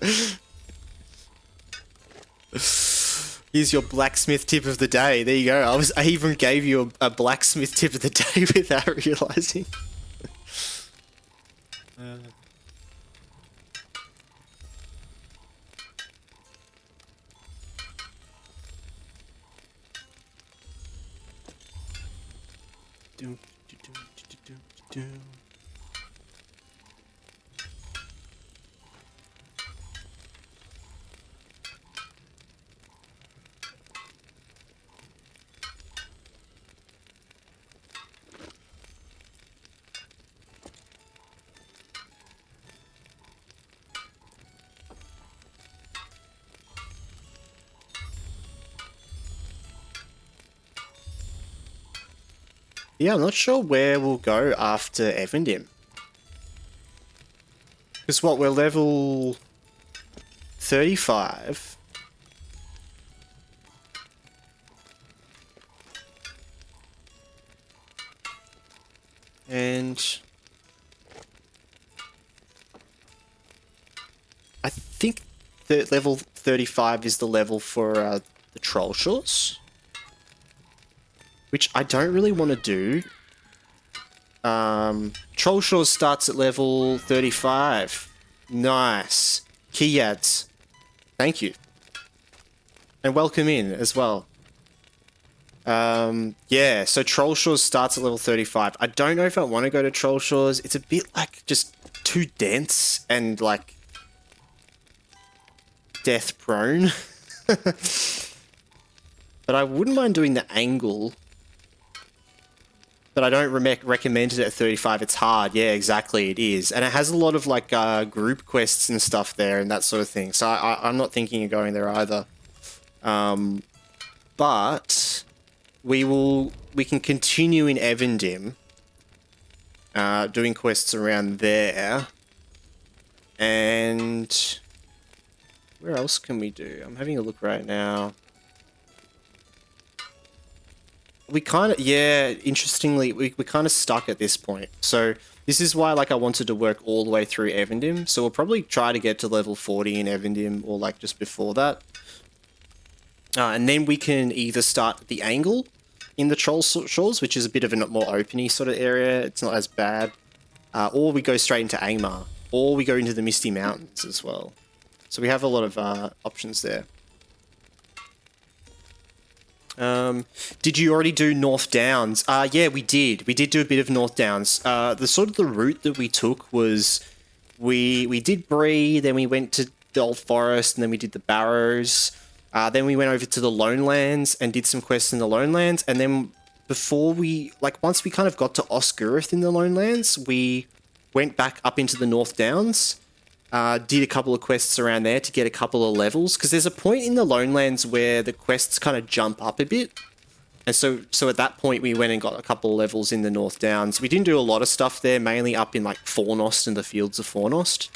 Here's your blacksmith tip of the day. There you go. I even gave you a blacksmith tip of the day without realizing. Yeah, I'm not sure where we'll go after Evendim. Because what, we're level 35. And I think that level 35 is the level for the Troll Shores. Which I don't really want to do. Troll Shores starts at level 35. Nice. Kiyads. Thank you. And welcome in as well. Yeah, so Troll Shores starts at level 35. I don't know if I want to go to Troll Shores. It's a bit like just too dense and like death prone. But I wouldn't mind doing the angle. But I don't recommend it at 35. It's hard. Yeah, exactly. It is. And it has a lot of like group quests and stuff there and that sort of thing. So I'm not thinking of going there either. But we can continue in Evendim doing quests around there. And where else can we do? I'm having a look right now. We kind of, yeah, interestingly, we're kind of stuck at this point. So this is why, like, I wanted to work all the way through Evendim. So we'll probably try to get to level 40 in Evendim or, like, just before that. And then we can either start at the angle in the Troll Shores, which is a bit of a more openy sort of area. It's not as bad. Or we go straight into Angmar. Or we go into the Misty Mountains as well. So we have a lot of options there. Did you already do North Downs? Yeah, we did. We did do a bit of North Downs. The route that we took was we did Bree, then we went to the Old Forest, and then we did the Barrows. Then we went over to the Lone Lands and did some quests in the Lone Lands, and then once we kind of got to Osgurth in the Lone Lands, we went back up into the North Downs. Did a couple of quests around there to get a couple of levels, because there's a point in the Lone Lands where the quests kind of jump up a bit, and so at that point we went and got a couple of levels in the North Downs. We didn't do a lot of stuff there, mainly up in like Fornost and the Fields of Fornost.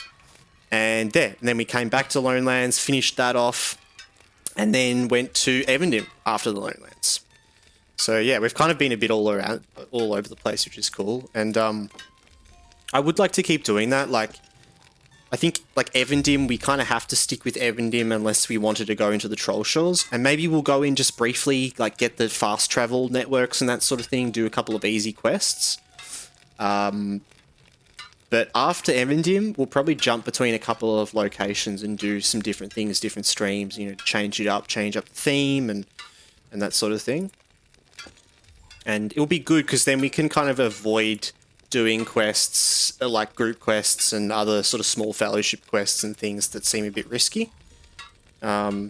And then we came back to Lonelands, finished that off, and then went to Evendim after the Lonelands. So yeah, we've kind of been a bit all over the place, which is cool. And I would like to keep doing that. Like, I think like Evendim, we kind of have to stick with Evendim unless we wanted to go into the Troll Shores. And maybe we'll go in just briefly, like get the fast travel networks and that sort of thing, do a couple of easy quests. But after Evendim, we'll probably jump between a couple of locations and do some different things, different streams, you know, change up the theme and that sort of thing. And it'll be good because then we can kind of avoid doing quests like group quests and other sort of small fellowship quests and things that seem a bit risky. Yeah.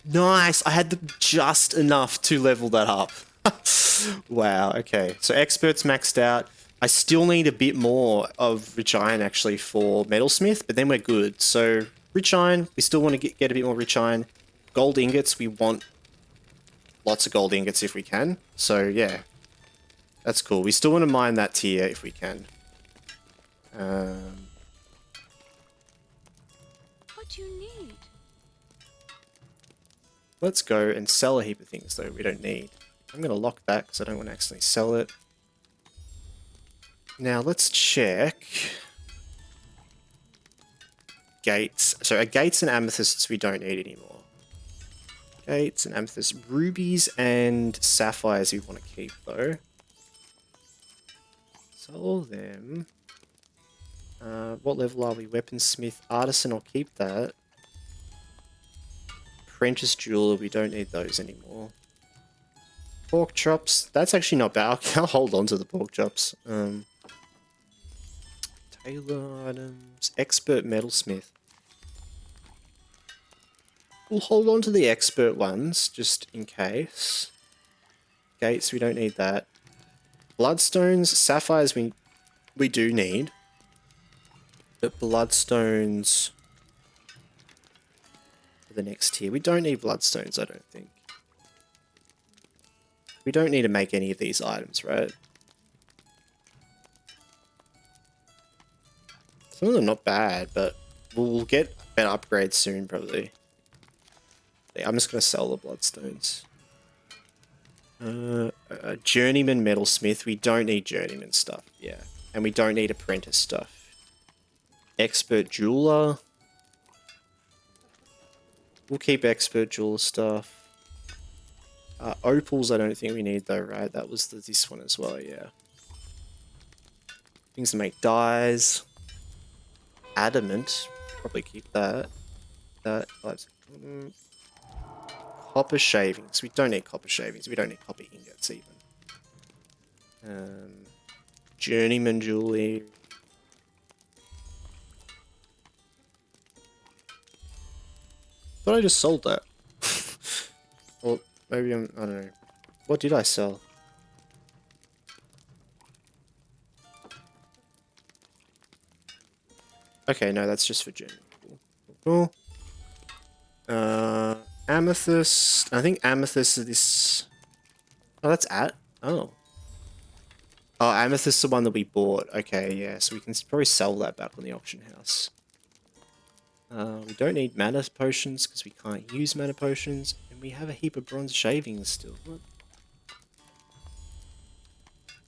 Nice! I had just enough to level that up. Wow, okay. So experts maxed out. I still need a bit more of rich iron actually for metalsmith, but then we're good. So rich iron, we still want to get a bit more rich iron. Gold ingots, we want lots of gold ingots if we can. So yeah, that's cool. We still want to mine that tier if we can. What do you need? Let's go and sell a heap of things though we don't need. I'm going to lock that because I don't want to accidentally sell it. Now let's check. Gates. So our gates and amethysts we don't need anymore. Gates and amethysts. Rubies and sapphires we want to keep though. Sell them. What level are we? Weaponsmith. Artisan, I'll keep that. Apprentice jeweler, we don't need those anymore. Pork chops, that's actually not bad. I'll hold on to the pork chops. Tailor items. Expert metalsmith. We'll hold on to the expert ones, just in case. Gates, we don't need that. Bloodstones, sapphires we do need. But bloodstones for the next tier. We don't need bloodstones, I don't think. We don't need to make any of these items, right? Some of them not bad, but we'll get better upgrades soon, probably. Yeah, I'm just going to sell the bloodstones. Journeyman metalsmith. We don't need journeyman stuff, yeah. And we don't need apprentice stuff. Expert jeweler. We'll keep expert jeweler stuff. Opals I don't think we need though, right? That was this one as well, yeah. Things to make dyes. Adamant. Probably keep that. Copper shavings. We don't need copper shavings. We don't need copper ingots even. Journeyman jewelry. Thought I just sold that. Well, maybe I don't know. What did I sell? Okay, no, that's just for journey. Cool. Amethyst. I think amethyst is this. Oh, that's Oh, amethyst is the one that we bought. Okay, yeah, so we can probably sell that back on the auction house. We don't need mana potions because we can't use mana potions, and we have a heap of bronze shavings still. What?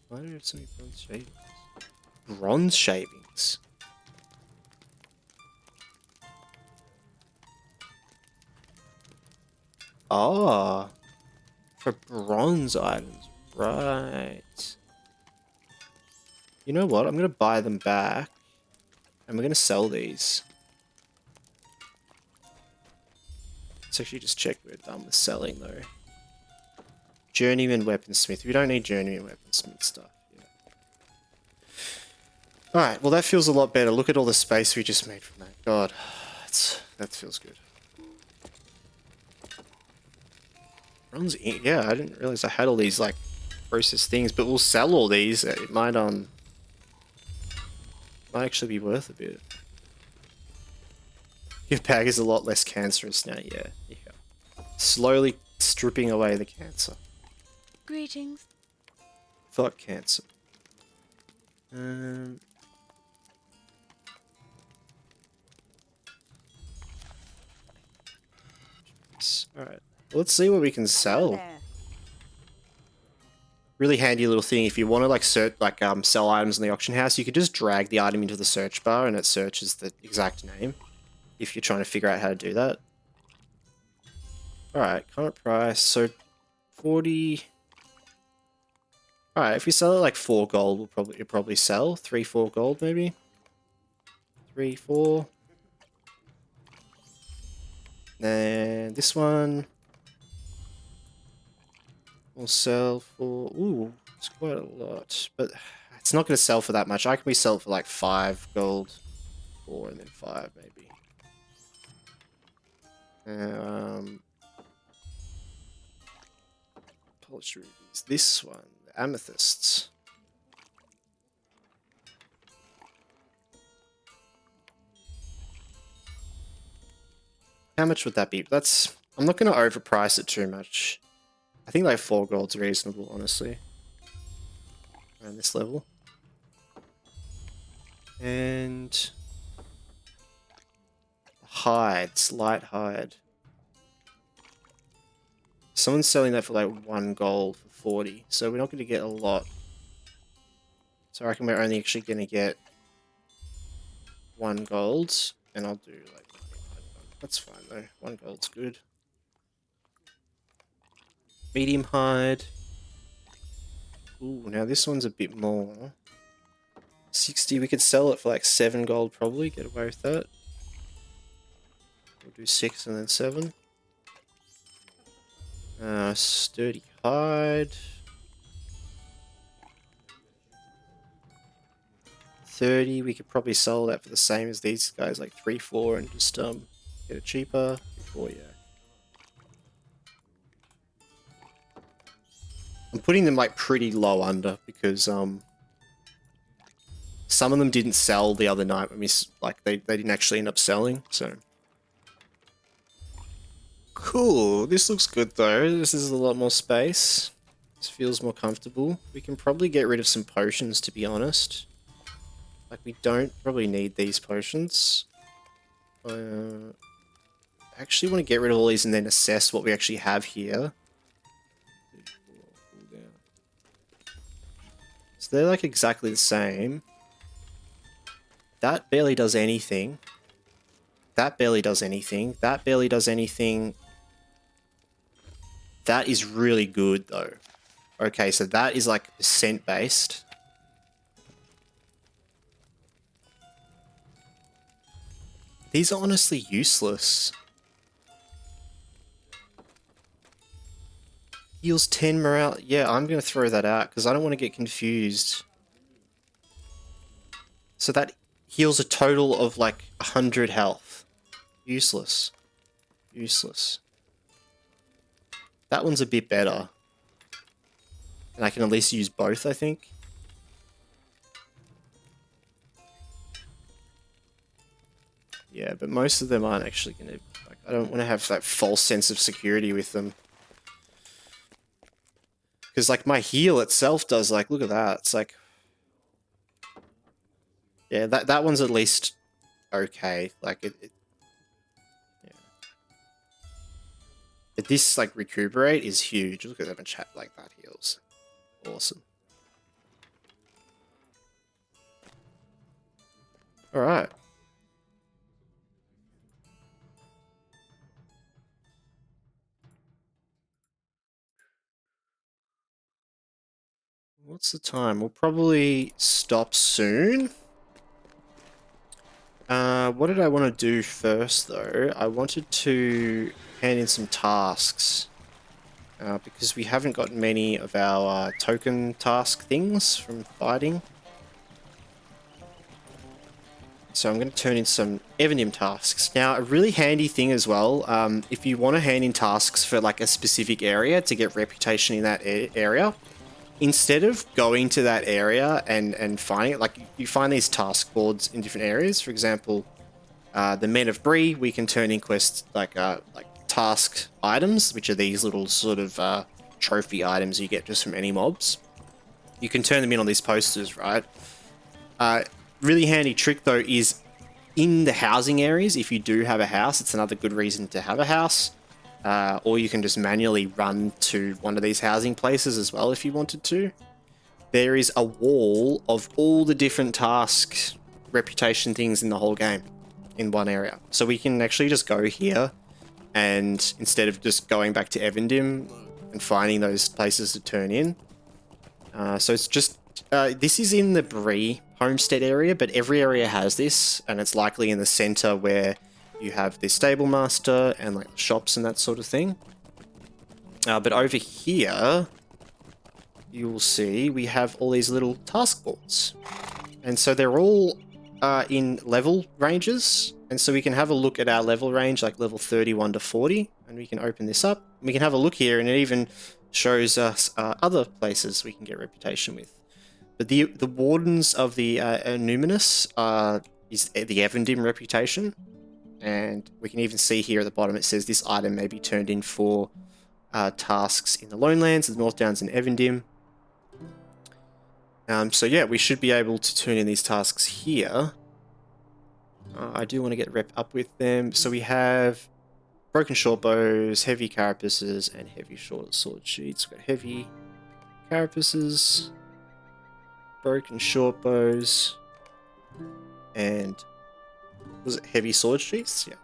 Why do we have so many bronze shavings? Bronze shavings? Ah, for bronze items, right. You know what? I'm going to buy them back, and we're going to sell these. Let's actually just check we're done with selling, though. Journeyman weaponsmith. We don't need journeyman weaponsmith stuff. Yeah. Alright, well that feels a lot better. Look at all the space we just made from that. God, that feels good. Bronze ink. Yeah, I didn't realize I had all these like processed things, but we'll sell all these. It might actually be worth a bit. Your bag is a lot less cancerous now. Yeah. Slowly stripping away the cancer. Greetings. Fuck cancer. Um, Alright. Let's see what we can Hello sell. there. Really handy little thing. If you want to like search sell items in the auction house, you could just drag the item into the search bar and it searches the exact name if you're trying to figure out how to do that. Alright, current price. So 40. Alright, if we sell it like 4 gold, it'll probably sell. 3, 4 gold maybe. 3, 4. And this one will sell for, ooh, it's quite a lot, but it's not going to sell for that much. I can sell it for like 5 gold, 4 and then 5 maybe. Polished rubies. This one, the amethysts. How much would that be? That's, I'm not going to overprice it too much. I think like 4 gold's reasonable, honestly. Around this level. And hides, light hide. Someone's selling that for like 1 gold for 40, so we're not going to get a lot. So I reckon we're only actually going to get 1 gold, and I'll do like, that's fine though. 1 gold's good. Medium hide. Ooh, now this one's a bit more. 60, we could sell it for like 7 gold probably, get away with that. We'll do 6 and then 7. Sturdy hide. 30, we could probably sell that for the same as these guys, like 3, 4, and just get it cheaper. 4, yeah. I'm putting them like pretty low under because some of them didn't sell the other night when we they didn't actually end up selling, so cool. This looks good though. This is a lot more space. This feels more comfortable. We can probably get rid of some potions, to be honest. Like, we don't probably need these potions. I actually want to get rid of all these and then assess what we actually have here. So they're like exactly the same. That barely does anything. That barely does anything. That barely does anything. That is really good though. Okay, so that is like percent based. These are honestly useless. Heals 10 morale. Yeah, I'm going to throw that out because I don't want to get confused. So that heals a total of like 100 health. Useless. Useless. That one's a bit better. And I can at least use both, I think. Yeah, but most of them aren't actually going to... Like, I don't want to have that false sense of security with them. Because, like, my heal itself does, like, look at that. It's like... Yeah, that one's at least okay. Like, yeah. But this, like, recuperate is huge. Look at that chat, like, that heals. Awesome. Alright. What's the time? We'll probably stop soon. What did I want to do first, though? I wanted to hand in some tasks. Because we haven't got many of our token task things from fighting. So I'm going to turn in some Evanium tasks. Now, a really handy thing as well, if you want to hand in tasks for like a specific area to get reputation in that area, instead of going to that area and finding it, like you find these task boards in different areas. For example, the Men of Bree, we can turn in quests like task items, which are these little sort of trophy items you get just from any mobs. You can turn them in on these posters, right? Really handy trick though is in the housing areas, if you do have a house, it's another good reason to have a house. Or you can just manually run to one of these housing places as well if you wanted to. There is a wall of all the different tasks, reputation things in the whole game in one area. So we can actually just go here, and instead of just going back to Evendim and finding those places to turn in. So it's just, this is in the Bree homestead area, but every area has this, and it's likely in the center where you have the stable master and like shops and that sort of thing. But over here, you will see we have all these little task boards. And so they're all in level ranges. And so we can have a look at our level range, like level 31 to 40. And we can open this up. We can have a look here, and it even shows us other places we can get reputation with. But the wardens of the Numinous is the Evendim reputation. And we can even see here at the bottom it says this item may be turned in for tasks in the Lonelands, the North Downs, and Evendim. So yeah, we should be able to turn in these tasks here. I do want to get rep up with them. So we have broken short bows, heavy carapaces, and heavy short sword sheets. We've got heavy carapaces, broken short bows, and was it heavy sword sheaths? Yeah.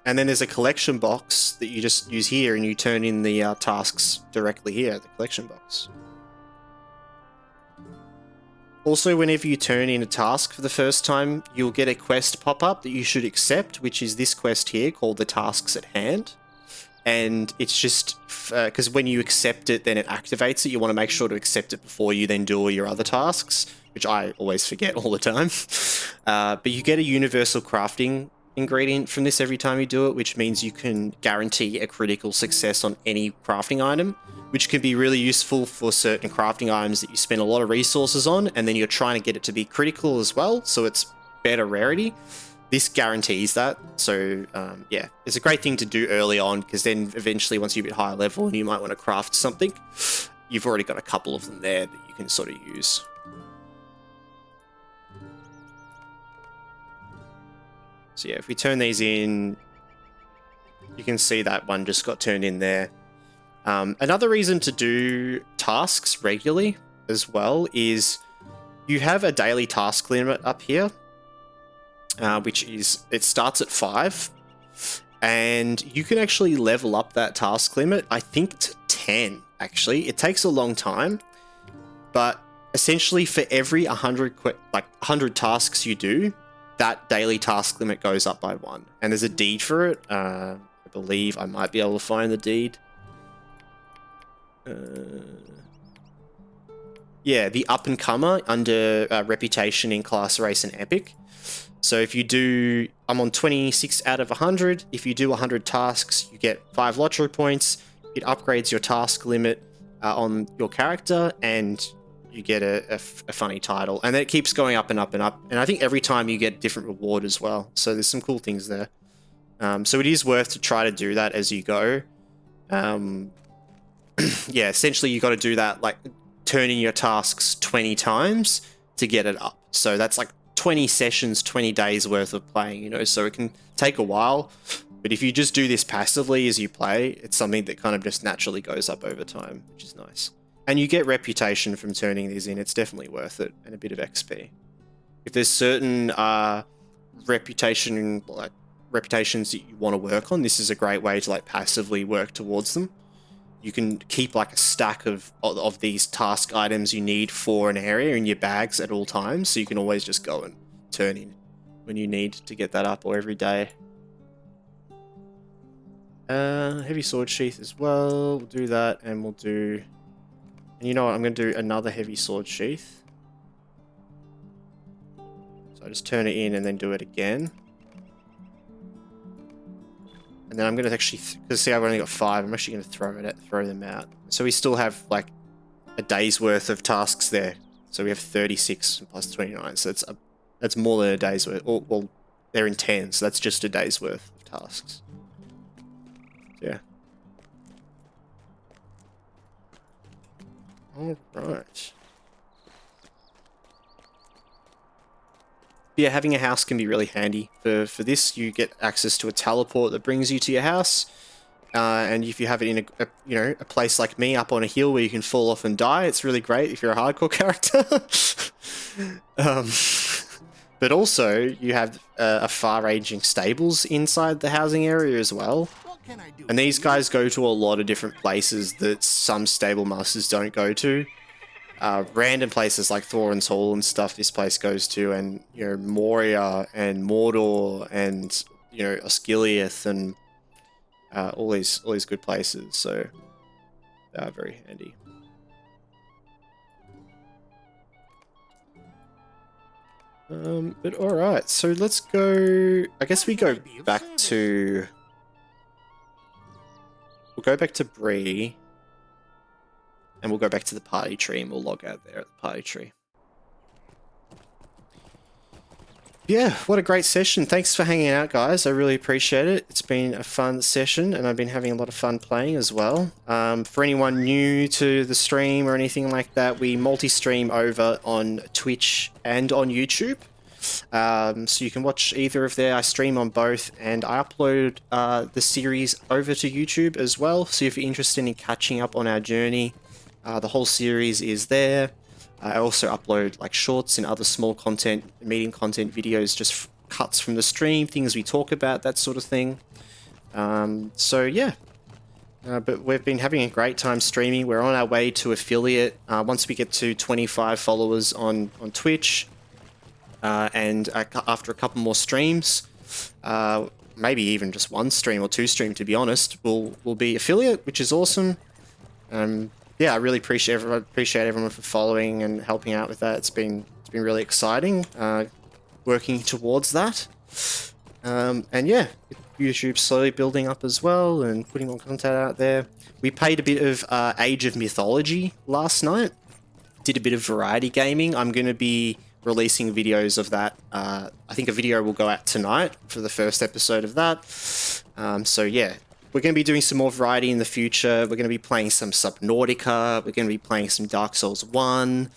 And then there's a collection box that you just use here, and you turn in the tasks directly here, the collection box. Also, whenever you turn in a task for the first time, you'll get a quest pop up that you should accept, which is this quest here called the Tasks at Hand. And it's just because when you accept it, then it activates it. You want to make sure to accept it before you then do all your other tasks, which I always forget all the time. But you get a universal crafting ingredient from this every time you do it, which means you can guarantee a critical success on any crafting item, which can be really useful for certain crafting items that you spend a lot of resources on, and then you're trying to get it to be critical as well, so it's better rarity. This guarantees that, so yeah, it's a great thing to do early on, because then eventually once you're a bit higher level and you might want to craft something, you've already got a couple of them there that you can sort of use. So yeah, if we turn these in, you can see that one just got turned in there. Another reason to do tasks regularly as well is you have a daily task limit up here, which is, it starts at 5, and you can actually level up that task limit, I think to 10 actually. It takes a long time, but essentially for every 100 tasks you do, that daily task limit goes up by 1, and there's a deed for it. I believe I might be able to find the deed. Yeah, the up and comer under reputation in class, race, and epic. So if you do, I'm on 26 out of 100. If you do 100 tasks, you get 5 LOTRO points. It upgrades your task limit on your character, and you get a funny title. And then it keeps going up and up and up. And I think every time you get a different reward as well. So there's some cool things there. So it is worth to try to do that as you go. Yeah, essentially you got to do that, like turning your tasks 20 times to get it up. So that's like 20 sessions, 20 days worth of playing, you know, so it can take a while. But if you just do this passively as you play, it's something that kind of just naturally goes up over time, which is nice. And you get reputation from turning these in. It's definitely worth it, and a bit of XP. If there's certain reputations that you want to work on, this is a great way to like passively work towards them. You can keep like a stack of these task items you need for an area in your bags at all times, so you can always just go and turn in when you need to get that up, or every day. Heavy sword sheath as well. We'll do that, and we'll do... And you know what? I'm going to do another heavy sword sheath. So I just turn it in and then do it again. And then I'm going to actually, because see I've only got 5, I'm actually going to throw them out. So we still have like a day's worth of tasks there. So we have 36 plus 29. So that's more than a day's worth. Or, well, they're in 10, so that's just a day's worth of tasks. Yeah. Alright. yeah, having a house can be really handy for this. You get access to a teleport that brings you to your house. And if you have it in a place like me up on a hill where you can fall off and die, it's really great if you're a hardcore character. But also you have a far-ranging stables inside the housing area as well. What can I do? And these guys go to a lot of different places that some stable masters don't go to. Random places like Thorin's Hall and stuff this place goes to, and Moria and Mordor and Osgiliath and all these good places, so they are very handy. But all right, so let's go. I guess we go back to. We'll go back to Bree, and we'll go back to the party tree, and we'll log out there at the party tree. Yeah, what a great session. Thanks for hanging out, guys. I really appreciate it. It's been a fun session, and I've been having a lot of fun playing as well. For anyone new to the stream or anything like that, we multi-stream over on Twitch and on YouTube. So you can watch either of there. I stream on both, and I upload the series over to YouTube as well. So if you're interested in catching up on our journey, the whole series is there. I also upload like shorts and other small content, medium content videos, just cuts from the stream, things we talk about, that sort of thing. So yeah, but we've been having a great time streaming. We're on our way to affiliate. Once we get to 25 followers on Twitch, and after a couple more streams, maybe even just one stream or two stream, to be honest, we'll be affiliate, which is awesome. Yeah, I really appreciate everyone for following and helping out with that. It's been really exciting, working towards that. And yeah, YouTube's slowly building up as well and putting more content out there. We played a bit of Age of Mythology last night. Did a bit of variety gaming. I'm going to be releasing videos of that. I think a video will go out tonight for the first episode of that. So yeah. We're going to be doing some more variety in the future. We're going to be playing some Subnautica. We're going to be playing some Dark Souls 1.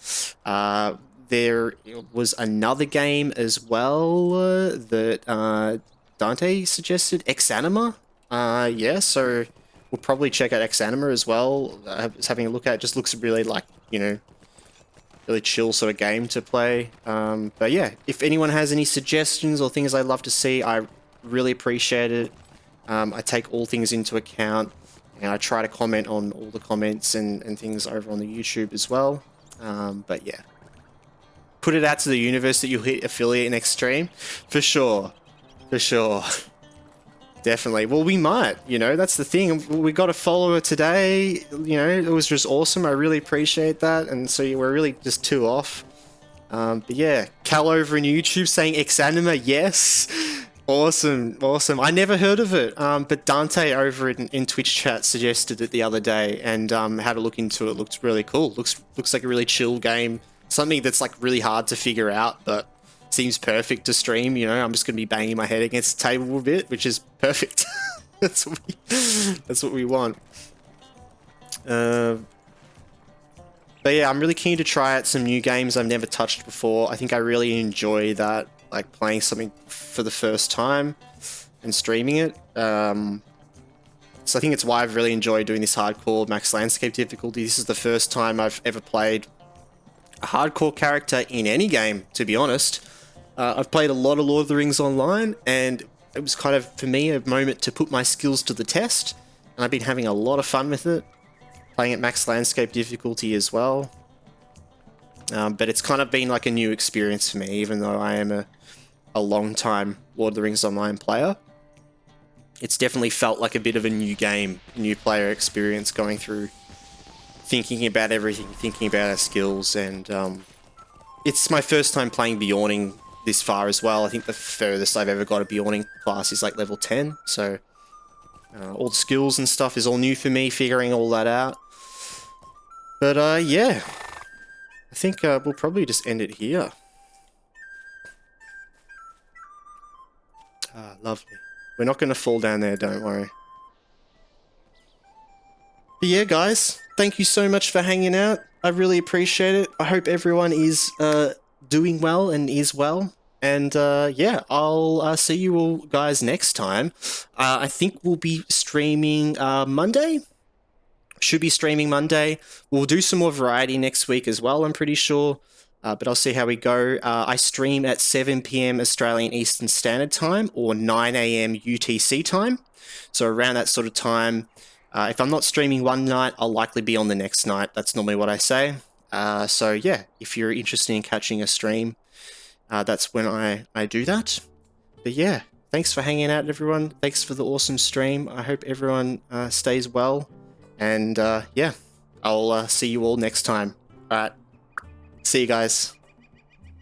There was another game as well that Dante suggested, Exanima. Yeah, so we'll probably check out Exanima as well. I was having a look at it. Just looks really like, really chill sort of game to play. But yeah, if anyone has any suggestions or things I'd love to see, I really appreciate it. I take all things into account, and I try to comment on all the comments and things over on the YouTube as well. But yeah, put it out to the universe that you'll hit affiliate next stream. For sure. Definitely. Well, we might, that's the thing. We got a follower today, it was just awesome. I really appreciate that. And so we're really just two off. But yeah, Cal over in YouTube saying Exanima, yes. Awesome. I never heard of it, but Dante over in Twitch chat suggested it the other day, and had a look into it. Looked really cool. Looks like a really chill game. Something that's like really hard to figure out, but seems perfect to stream. I'm just gonna be banging my head against the table a bit, which is perfect. That's what we want. But yeah, I'm really keen to try out some new games I've never touched before. I think I really enjoy that. Like playing something for the first time and streaming it. So I think it's why I've really enjoyed doing this hardcore max landscape difficulty. This is the first time I've ever played a hardcore character in any game, to be honest. I've played a lot of Lord of the Rings online, and it was kind of, for me, a moment to put my skills to the test. And I've been having a lot of fun with it, playing at max landscape difficulty as well. But it's kind of been like a new experience for me, even though I am a long-time Lord of the Rings Online player. It's definitely felt like a bit of a new game, new player experience, going through, thinking about everything, thinking about our skills, and it's my first time playing Bjorning this far as well. I think the furthest I've ever got a Bjorning class is like level 10, so all the skills and stuff is all new for me, figuring all that out. But yeah, I think we'll probably just end it here. Lovely. We're not going to fall down there, don't worry. But yeah, guys, thank you so much for hanging out. I really appreciate it. I hope everyone is doing well and is well. And yeah, I'll see you all guys next time. I think we'll be streaming Monday. Should be streaming Monday. We'll do some more variety next week as well, I'm pretty sure. But I'll see how we go. I stream at 7 PM Australian Eastern Standard Time or 9 AM UTC time. So around that sort of time. If I'm not streaming one night, I'll likely be on the next night. That's normally what I say. So yeah, if you're interested in catching a stream, that's when I do that. But yeah, thanks for hanging out, everyone. Thanks for the awesome stream. I hope everyone stays well. And yeah, I'll see you all next time. All right. See you guys.